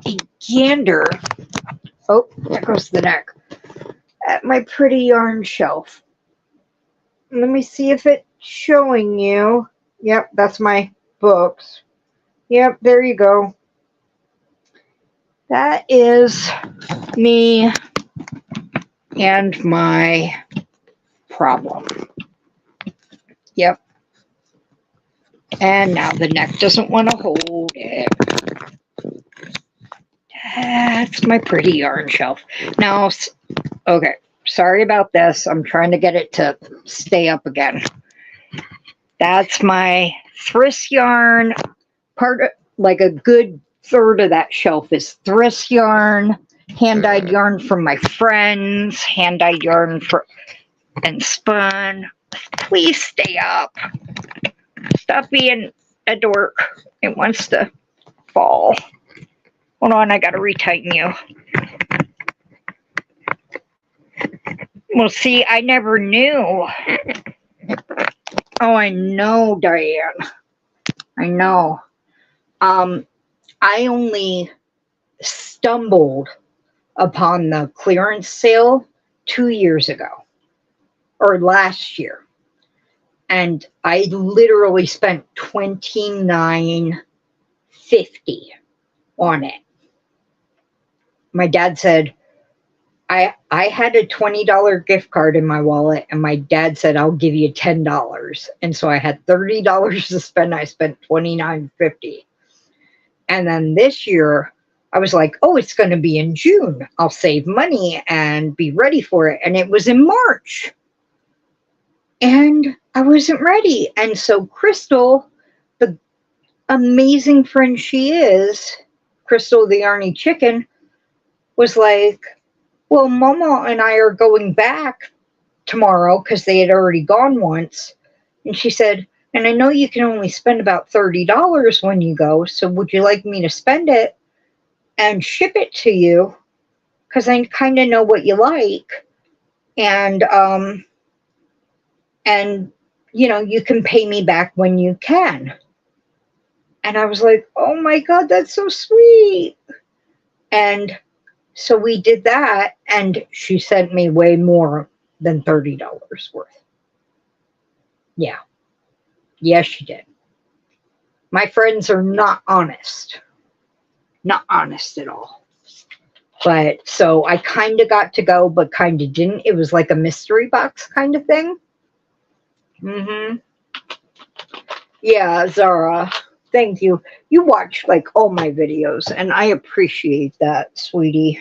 A gander. Oh, there goes the neck. At my pretty yarn shelf. Let me see if it's showing you. Yep, that's my books. Yep, there you go. That is me and my problem. Yep. And now the neck doesn't want to hold it. That's my pretty yarn shelf. Now, okay, sorry about this. I'm trying to get it to stay up again. That's my Thriss yarn. Part of, like a good third of that shelf is Thriss yarn, hand-dyed yarn from my friends, hand-dyed yarn and spun. Please stay up. Stop being a dork. It wants to fall. Hold on, I gotta retighten you. Well, see, I never knew. Oh, I know, Diane. I know. I only stumbled upon the clearance sale 2 years ago, or last year. And I literally spent $29.50 on it. My dad said, I had a $20 gift card in my wallet, and my dad said, I'll give you $10. And so I had $30 to spend. I spent $29.50. And then this year, I was like, oh, it's going to be in June. I'll save money and be ready for it. And it was in March. And I wasn't ready. And so Crystal, the amazing friend she is, Crystal the Arnie Chicken, was like, well, Mama and I are going back tomorrow because they had already gone once. And she said, and I know you can only spend about $30 when you go, so would you like me to spend it and ship it to you? Because I kind of know what you like. And you know, you can pay me back when you can. And I was like, oh my God, that's so sweet. And so we did that, and she sent me way more than $30 worth. Yeah. Yes, she did. My friends are not honest. Not honest at all. But so I kind of got to go, but kind of didn't. It was like a mystery box kind of thing. Yeah, Zara. Thank you. You watch like all my videos, and I appreciate that, sweetie.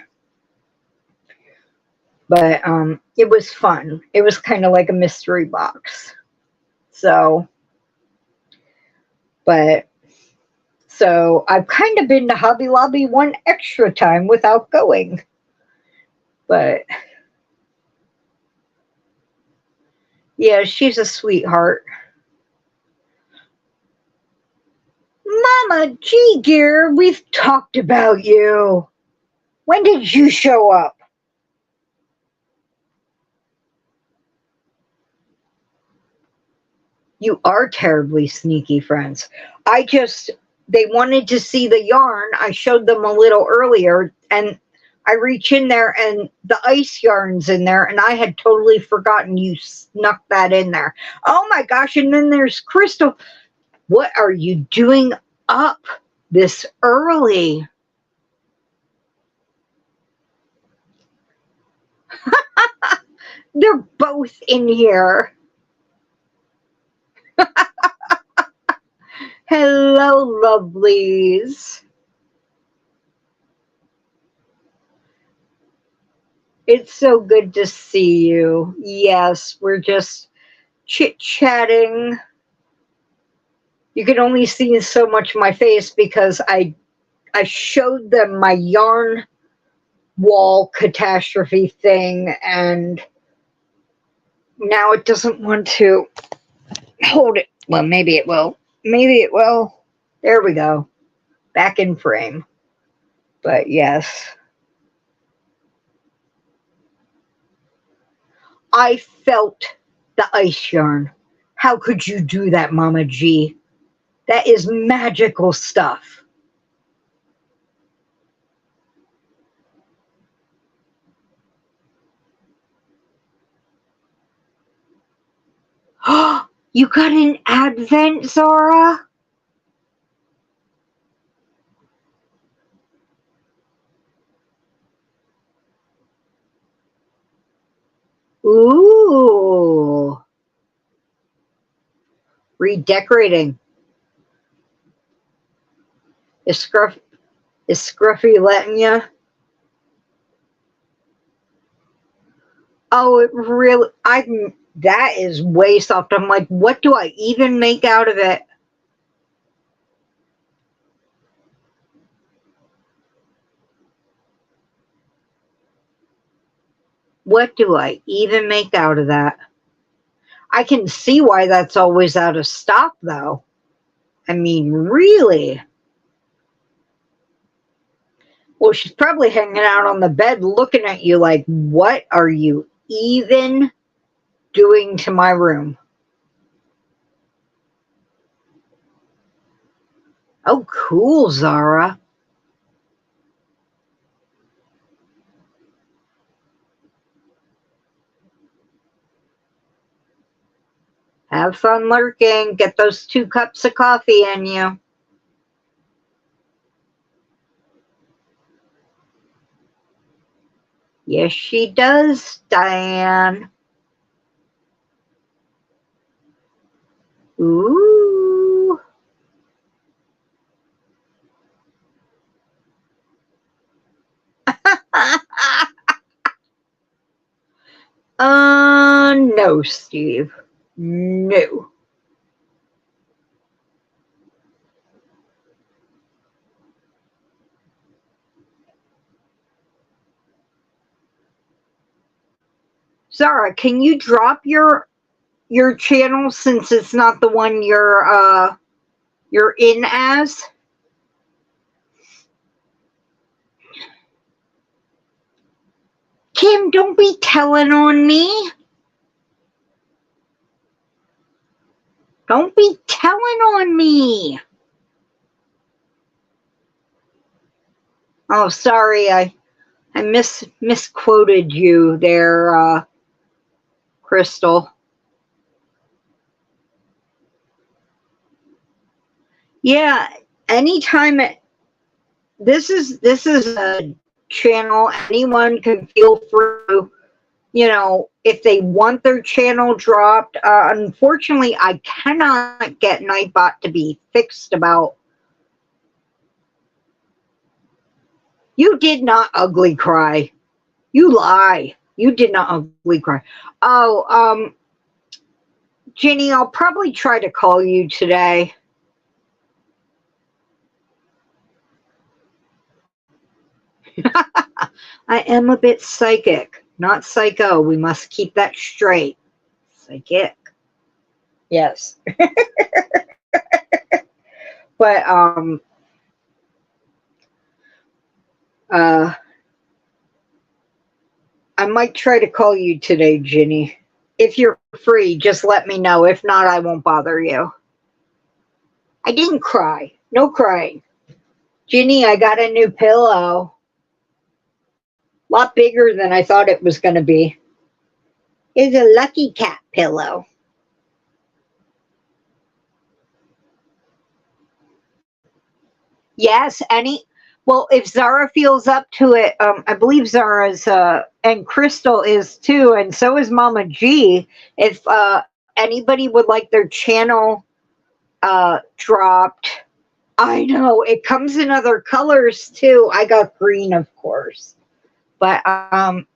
But it was fun. It was kind of like a mystery box. So, but so I've kind of been to Hobby Lobby one extra time without going. But yeah, she's a sweetheart. Mama G Gear, we've talked about you. When did you show up? You are terribly sneaky, friends. They wanted to see the yarn. I showed them a little earlier, and I reach in there, and the ice yarn's in there, and I had totally forgotten you snuck that in there. Oh my gosh, and then there's Crystal. What are you doing up this early? They're both in here. Hello, lovelies. It's so good to see you. Yes, we're just chit-chatting. You can only see so much of my face because I showed them my yarn wall catastrophe thing, and now it doesn't want to hold it. Well, maybe it will. Maybe it will. There we go. Back in frame. But yes. I felt the ice yarn. How could you do that, Mama G? That is magical stuff. You got an advent, Zara? Ooh. Redecorating. Is Scruffy letting you? Oh, it really, that is way soft. I'm like, what do I even make out of it? What do I even make out of that? I can see why that's always out of stock, though. I mean, really? Well, she's probably hanging out on the bed looking at you like, what are you even doing to my room? Oh, cool, Zara. Have fun lurking. Get those 2 cups of coffee in you. Yes, she does, Diane. Ooh. No, Steve. No. Zara, can you drop your channel since it's not the one you're in as? Kim, don't be telling on me. Don't be telling on me. Oh, sorry, I misquoted you there, Crystal. Yeah, anytime this is a channel anyone can feel free to, if they want their channel dropped. Unfortunately, I cannot get Nightbot to be fixed about. You did not ugly cry. You lie. You did not ugly cry. Oh, Ginny, I'll probably try to call you today. I am a bit psychic, not psycho. We must keep that straight. Psychic. Yes. But uh I might try to call you today, Ginny. If you're free, just let me know. If not, I won't bother you. I didn't cry. No crying. Ginny, I got a new pillow. A lot bigger than I thought it was going to be. It's a Lucky Cat pillow. Yes, well, if Zara feels up to it, I believe Zara's, and Crystal is too, and so is Mama G. If anybody would like their channel dropped, I know it comes in other colors too. I got green, of course. But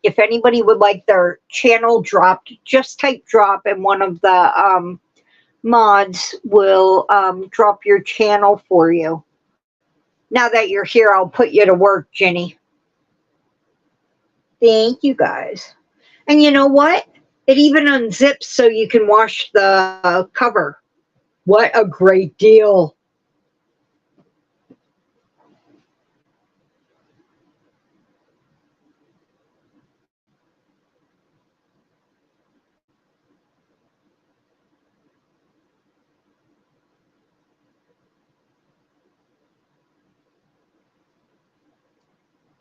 if anybody would like their channel dropped, just type drop, and one of the mods will drop your channel for you. Now that you're here, I'll put you to work, Jenny. Thank you, guys. And you know what? It even unzips so you can wash the cover. What a great deal.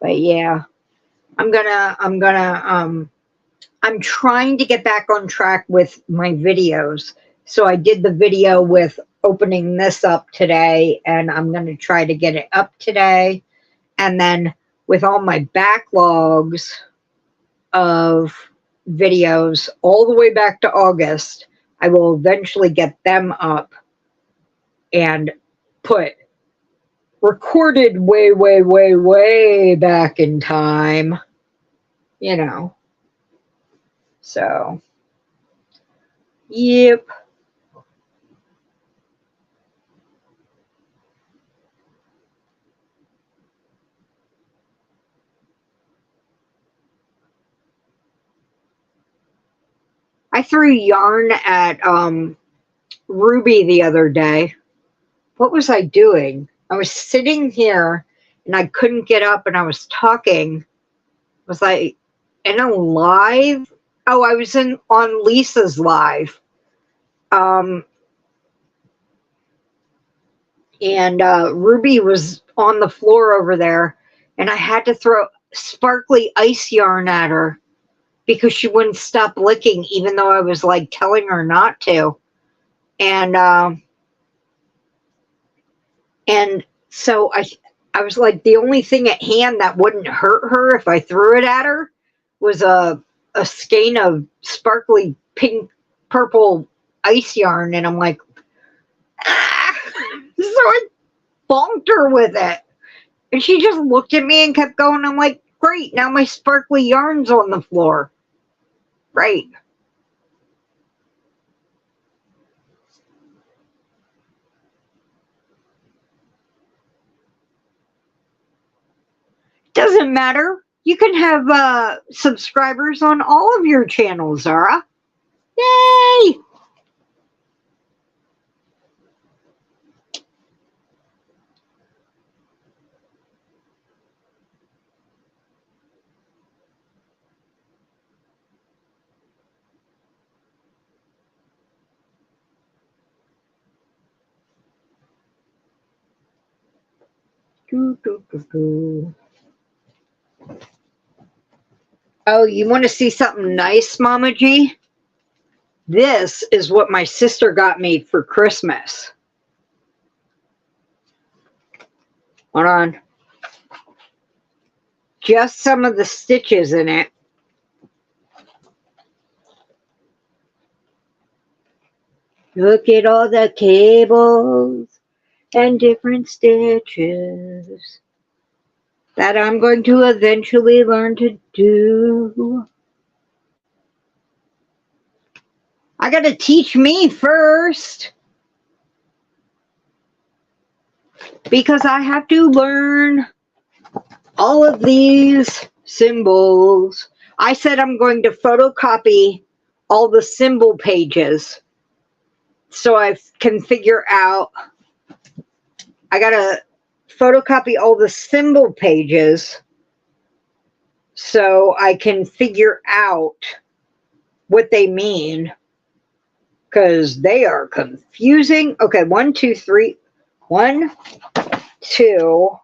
But yeah, I'm trying to get back on track with my videos. So I did the video with opening this up today, and I'm going to try to get it up today. And then with all my backlogs of videos all the way back to August, I will eventually get them up and put recorded way, way, way, way back in time, you know. So, yep. I threw yarn at Ruby the other day. What was I doing? I was sitting here and I couldn't get up and I was talking. Was I in a live? Oh, I was on Lisa's live. Um, and Ruby was on the floor over there, and I had to throw sparkly ice yarn at her because she wouldn't stop licking, even though I was like telling her not to. And so I was like, the only thing at hand that wouldn't hurt her if I threw it at her was a skein of sparkly pink purple ice yarn, and I'm like, ah! So I bonked her with it. And she just looked at me and kept going. I'm like, great, now my sparkly yarn's on the floor. Great. Doesn't matter. You can have subscribers on all of your channels, Zara. Yay! Doo, doo, doo, doo. Oh, you want to see something nice, Mama G? This is what my sister got me for Christmas. Hold on. just some of the stitches in it. Look at all the cables and different stitches that I'm going to eventually learn to do. I gotta teach me first, because I have to learn all of these symbols. I said I'm going to photocopy all the symbol pages so I can figure out. I gotta photocopy all the symbol pages so I can figure out what they mean, because they are confusing. Okay, 1, 2, 3. 1, 2,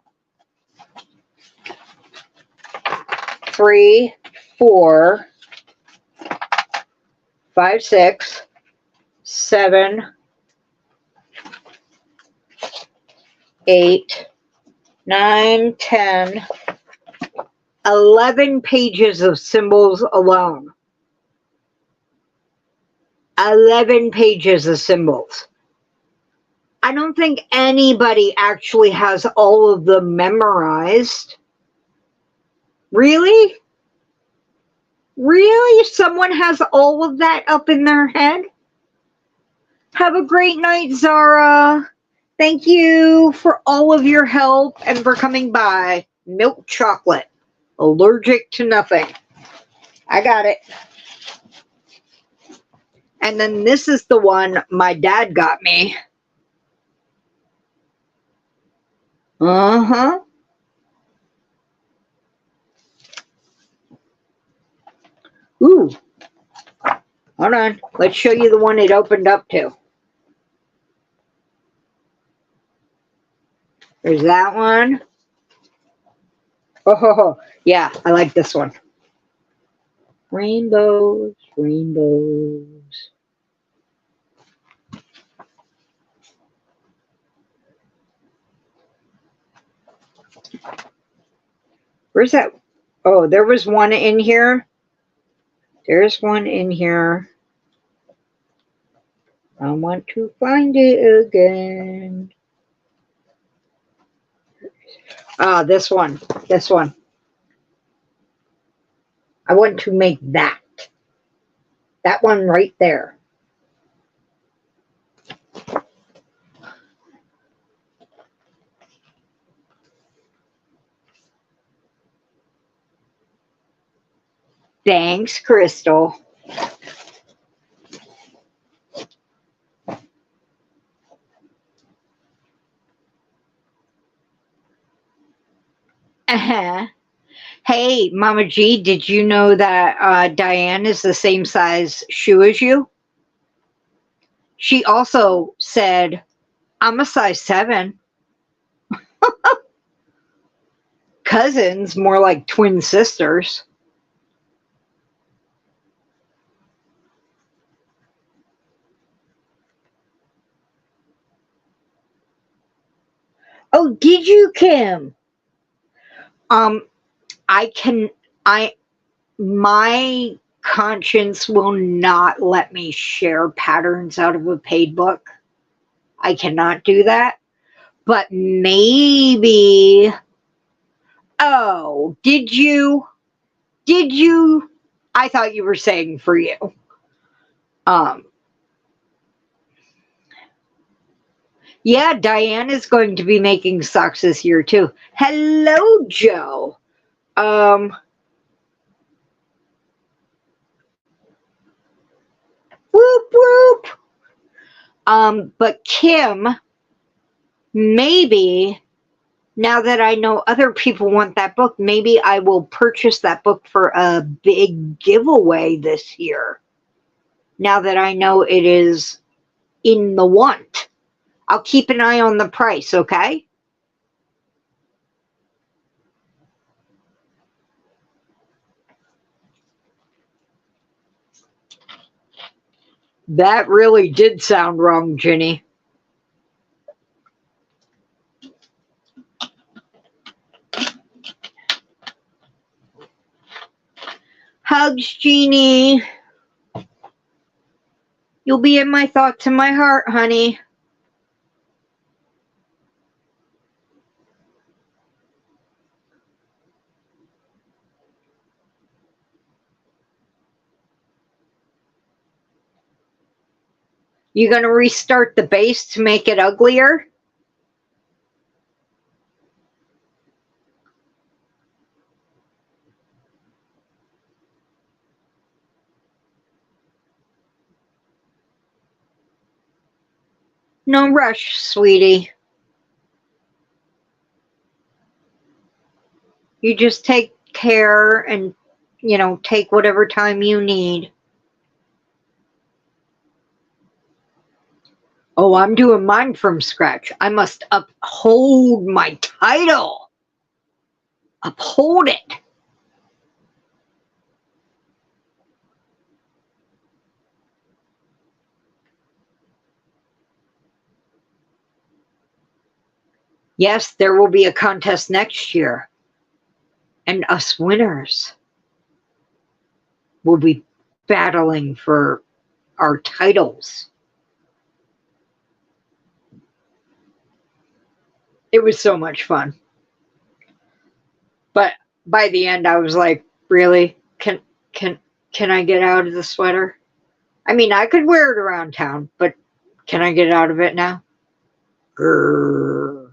3, 4, 5, 6, 7, 8, 9, 10, 11 pages of symbols alone. 11 pages of symbols. I don't think anybody actually has all of them memorized. Really? Really? Someone has all of that up in their head? Have a great night, Zara. Thank you for all of your help and for coming by. Milk chocolate. Allergic to nothing. I got it. And then this is the one my dad got me. Uh-huh. Ooh. Hold on. Let's show you the one it opened up to. There's that one. Oh, yeah, I like this one. Rainbows, rainbows. Where's that? Oh, there was one in here. There's one in here. I want to find it again. Ah, this one. This one. I want to make that. That one right there. Thanks, Crystal. Uh-huh. Hey, Mama G, did you know that Diane is the same size shoe as you? She also said, I'm a size 7. Cousins, more like twin sisters. Oh, did you, Kim? My conscience will not let me share patterns out of a paid book. I cannot do that. But maybe, oh, did you? I thought you were saying for you. Yeah, Diane is going to be making socks this year too. Hello, Joe. Whoop, whoop. But Kim, maybe, now that I know other people want that book, maybe I will purchase that book for a big giveaway this year. Now that I know it is in the want. I'll keep an eye on the price, okay? That really did sound wrong, Jenny. hugs, Jeannie. You'll be in my thoughts and my heart, honey. You gonna restart the base to make it uglier? No rush, sweetie. You just take care and, take whatever time you need. Oh, I'm doing mine from scratch. I must uphold my title. Uphold it. Yes, there will be a contest next year. And us winners will be battling for our titles. It was so much fun. But by the end I was like, really? Can I get out of the sweater? I mean, I could wear it around town, but can I get out of it now? Grrr.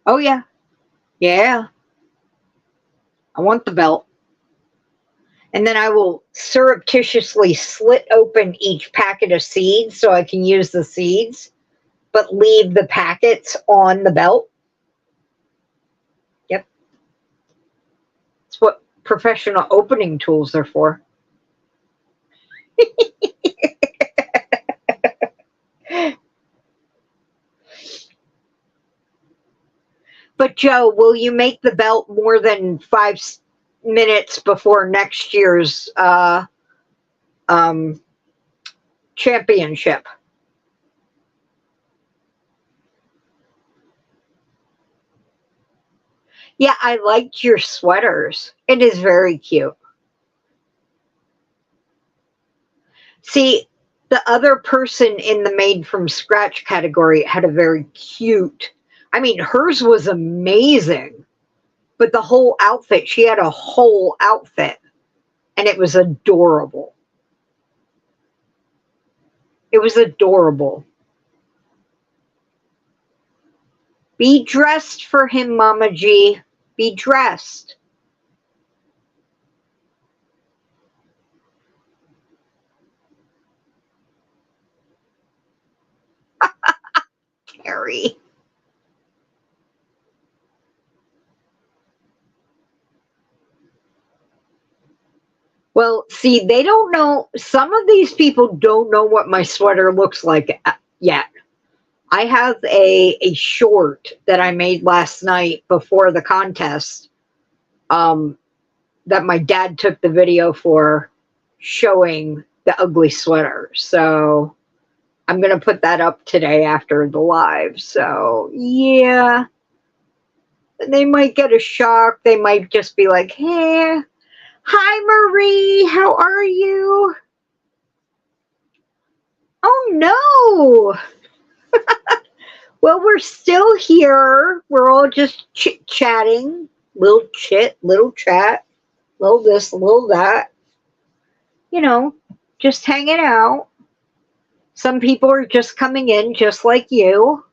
Oh yeah. Yeah. I want the belt. And then I will surreptitiously slit open each packet of seeds so I can use the seeds, but leave the packets on the belt. Yep. That's what professional opening tools are for. But Joe, will you make the belt more than 5 minutes before next year's championship? Yeah, I liked your sweaters. It is very cute. See, the other person in the made from scratch category had a very cute, I mean, hers was amazing, but the whole outfit, she had a whole outfit, and it was adorable. It was adorable. Be dressed for him, Mama G. Be dressed. Terry. Well, see, they don't know, some of these people don't know what my sweater looks like yet. I have a short that I made last night before the contest that my dad took the video for, showing the ugly sweater. So I'm going to put that up today after the live. So yeah, they might get a shock. They might just be like, hey, hi Marie, how are you? Oh no. Well, we're still here. We're all just chit-chatting. Little chit, little chat, little this, little that. Just hanging out. Some people are just coming in just like you.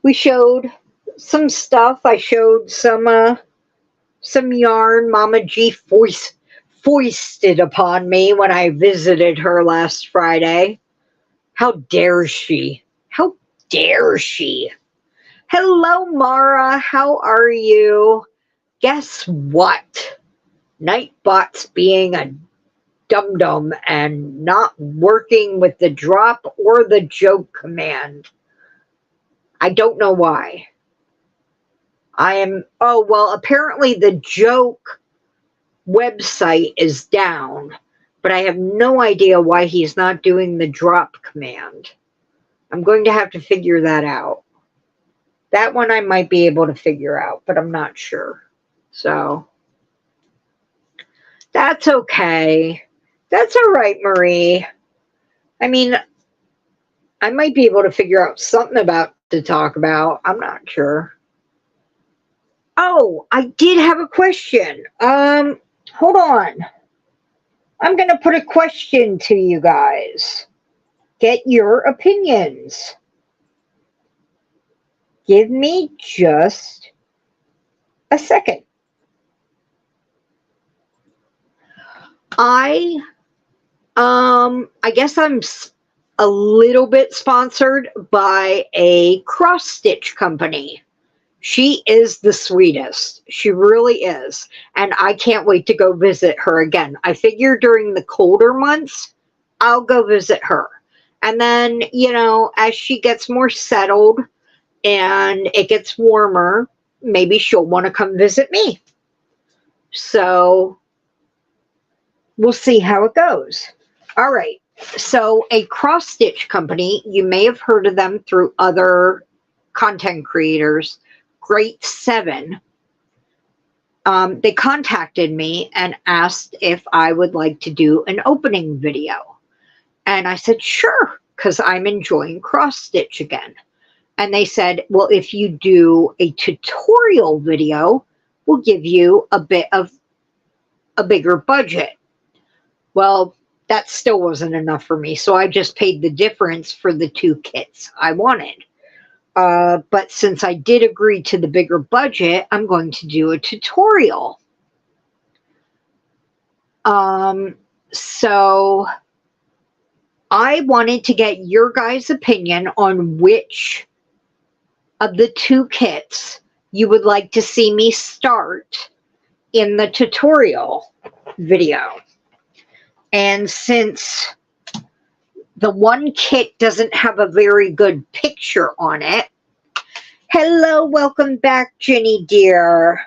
We showed some stuff. I showed some yarn Mama G foisted upon me when I visited her last Friday. How dare she? How dare she? Hello, Mara. How are you? Guess what? Nightbot's being a dum-dum and not working with the drop or the joke command. I don't know why. Apparently the joke website is down, but I have no idea why he's not doing the drop command. I'm going to have to figure that out. That one I might be able to figure out, but I'm not sure. So that's okay. That's all right, Marie. I mean, I might be able to figure out something about to talk about. I'm not sure. Oh, I did have a question. Hold on. I'm going to put a question to you guys. Get your opinions. Give me just a second. I guess I'm a little bit sponsored by a cross stitch company. She is the sweetest. She really is. And I can't wait to go visit her again. I figure during the colder months, I'll go visit her. And then, you know, as she gets more settled and it gets warmer, maybe she'll want to come visit me. So we'll see how it goes. All right. So a cross stitch company, you may have heard of them through other content creators. Great 7. They contacted me and asked if I would like to do an opening video. And I said, sure, because I'm enjoying cross stitch again. And they said, well, if you do a tutorial video, we'll give you a bit of a bigger budget. Well, that still wasn't enough for me. So I just paid the difference for the 2 kits I wanted. But since I did agree to the bigger budget, I'm going to do a tutorial. So I wanted to get your guys' opinion on which of the 2 kits you would like to see me start in the tutorial video. And since the one kit doesn't have a very good picture on it. Hello, welcome back, Jenny dear.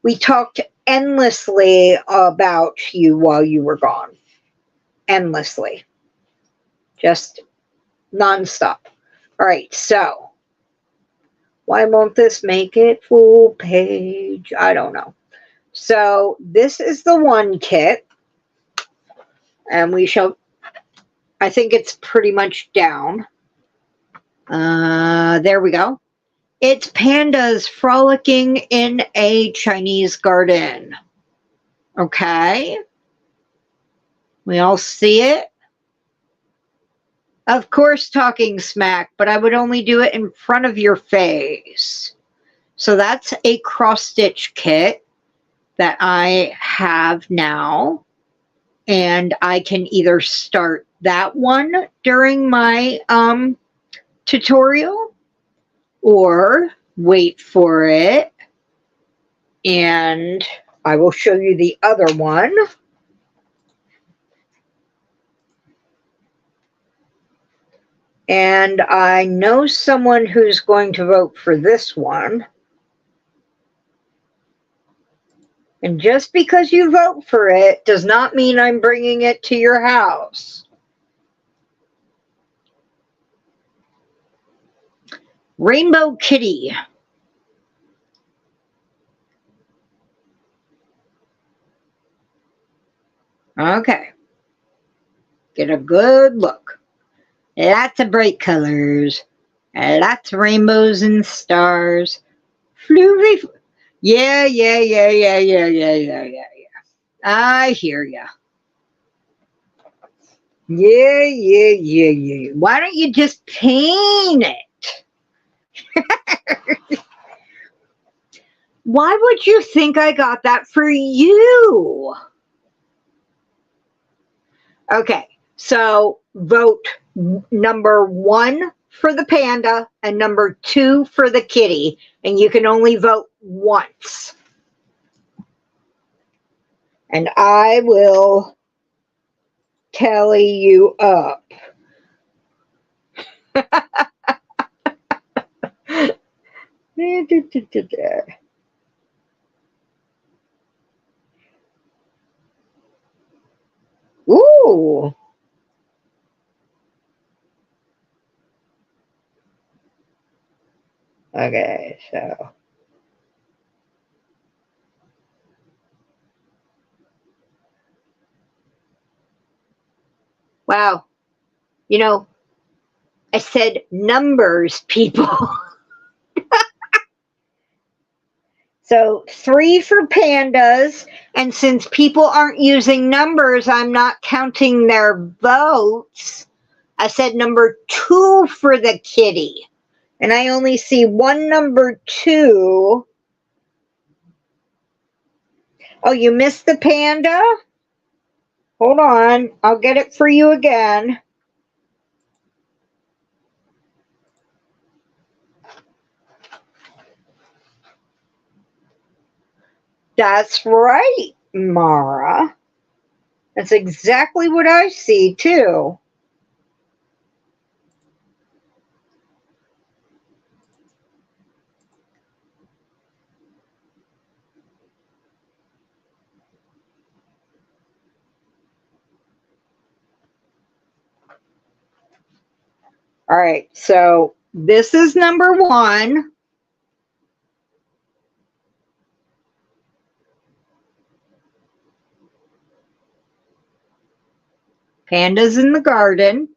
We talked endlessly about you while you were gone. Endlessly. Just nonstop. All right, so why won't this make it full page? I don't know. So this is the one kit. And we shall, I think it's pretty much down. There we go. It's pandas frolicking in a Chinese garden. Okay. We all see it. Of course, talking smack, but I would only do it in front of your face. So that's a cross stitch kit that I have now. And I can either start that one during my tutorial or wait for it. And I will show you the other one. And I know someone who's going to vote for this one. And just because you vote for it does not mean I'm bringing it to your house. Rainbow Kitty. Okay. Get a good look. Lots of bright colors. Lots of rainbows and stars. Floovy. Yeah. I hear ya. Yeah. Why don't you just paint it? Why would you think I got that for you? Okay, so vote number 1 for the panda and number 2 for the kitty, and you can only vote once. And I will tally you up. Ooh. Okay, so. Wow. You know, I said numbers, people. So 3 for pandas, and since people aren't using numbers, I'm not counting their votes. I said number 2 for the kitty, and I only see one number 2. Oh, you missed the panda? Hold on, I'll get it for you again. That's right, Mara. That's exactly what I see, too. All right, so this is number 1. Pandas in the garden.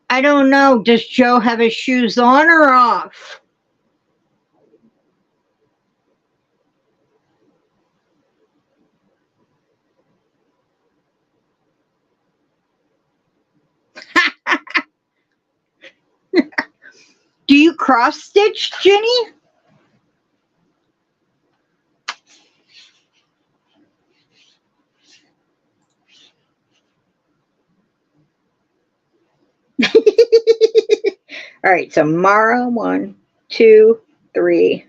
I don't know. Does Joe have his shoes on or off? Do you cross stitch, Jenny? All right, so Mara, 1, 2, 3,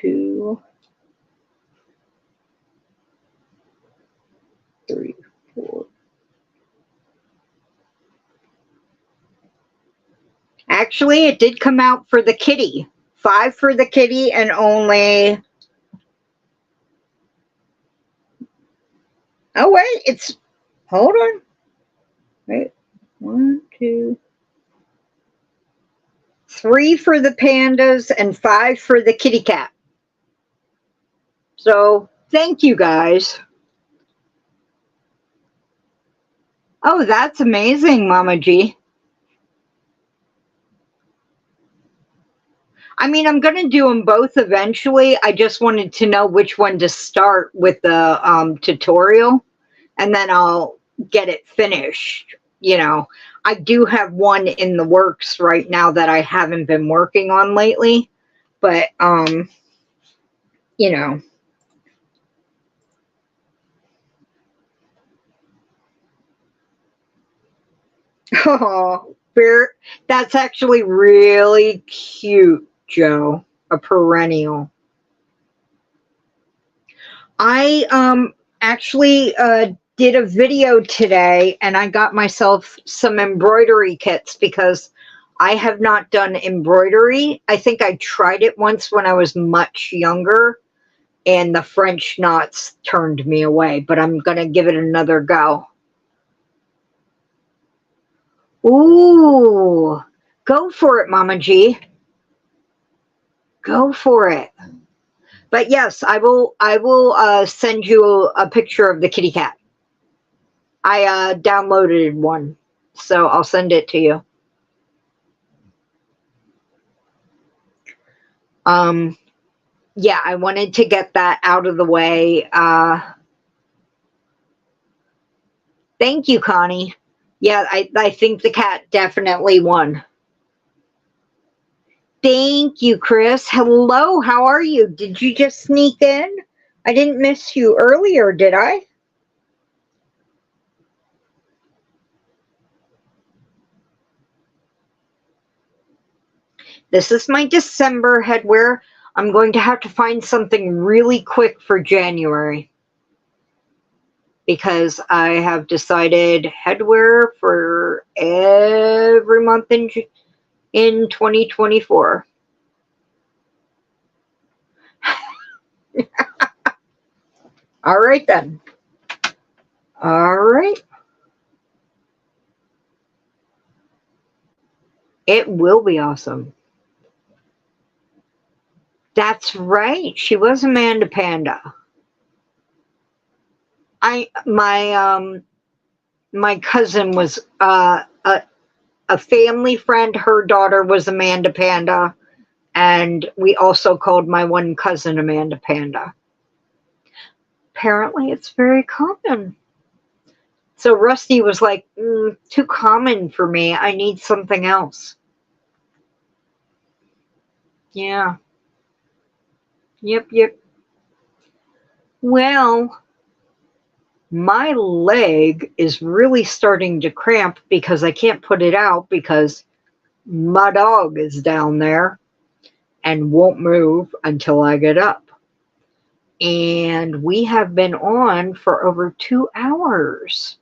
2, 3, 4. Actually, it did come out for the kitty. 5 for the kitty and only. Oh, wait, it's. Hold on. Wait. 1, 2, 3 for the pandas and 5 for the kitty cat. So, thank you guys. Oh, that's amazing, Mama G. I mean, I'm going to do them both eventually. I just wanted to know which one to start with the tutorial, and then I'll get it finished. You know, I do have one in the works right now that I haven't been working on lately, but, you know. Oh, that's actually really cute, Joe. A perennial. I actually did a video today, and I got myself some embroidery kits because I have not done embroidery. I think I tried it once when I was much younger, and the French knots turned me away, but I'm going to give it another go. Ooh, go for it, Mama G. Go for it. But yes, I will send you a picture of the kitty cat. I downloaded one, so I'll send it to you. Yeah, I wanted to get that out of the way. Thank you, Connie. Yeah, I think the cat definitely won. Thank you, Chris. Hello, how are you? Did you just sneak in? I didn't miss you earlier, did I? This is my December headwear. I'm going to have to find something really quick for January, because I have decided headwear for every month in 2024. All right then. All right. It will be awesome. That's right. She was Amanda Panda. My cousin was a family friend. Her daughter was Amanda Panda, and we also called my one cousin Amanda Panda. Apparently, it's very common. So Rusty was like, too common for me. I need something else. Yeah. Yep. Well, my leg is really starting to cramp because I can't put it out because my dog is down there and won't move until I get up. And we have been on for over 2 hours.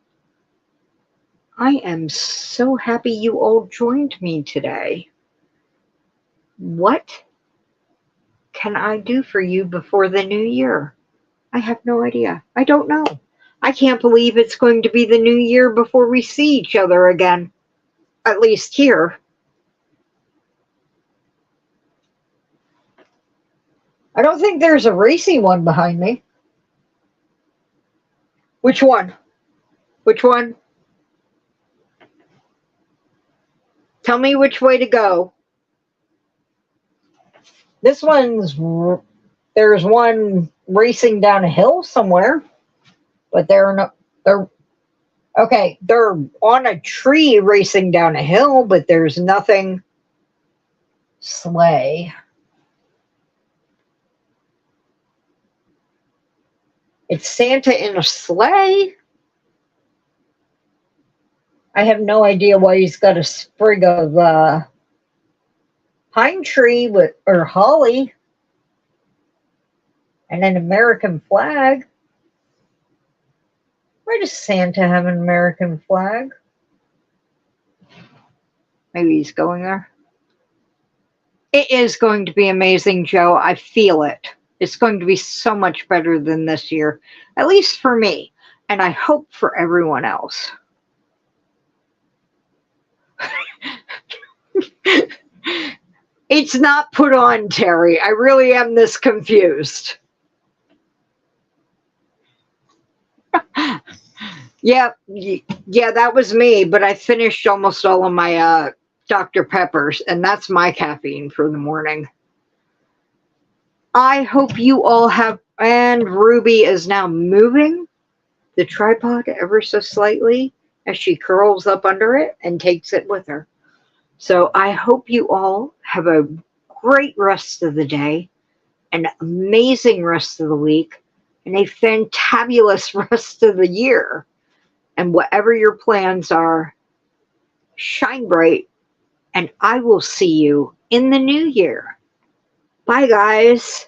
I am so happy you all joined me today. What can I do for you before the new year? I have no idea. I don't know. I can't believe it's going to be the new year before we see each other again. At least here. I don't think there's a racy one behind me. Which one? Which one? Tell me which way to go. There's one racing down a hill somewhere, but they're on a tree racing down a hill, but there's nothing sleigh. It's Santa in a sleigh? I have no idea why he's got a sprig of pine tree or holly and an American flag. Why does Santa have an American flag? Maybe he's going there. It is going to be amazing, Joe. I feel it. It's going to be so much better than this year, at least for me, and I hope for everyone else. It's not put on, Terry. I really am this confused. Yeah, that was me, but I finished almost all of my Dr. Peppers, and that's my caffeine for the morning. I hope you all have, and Ruby is now moving the tripod ever so slightly as she curls up under it and takes it with her. So I hope you all have a great rest of the day, an amazing rest of the week, and a fantabulous rest of the year. And whatever your plans are, shine bright, and I will see you in the new year. Bye, guys.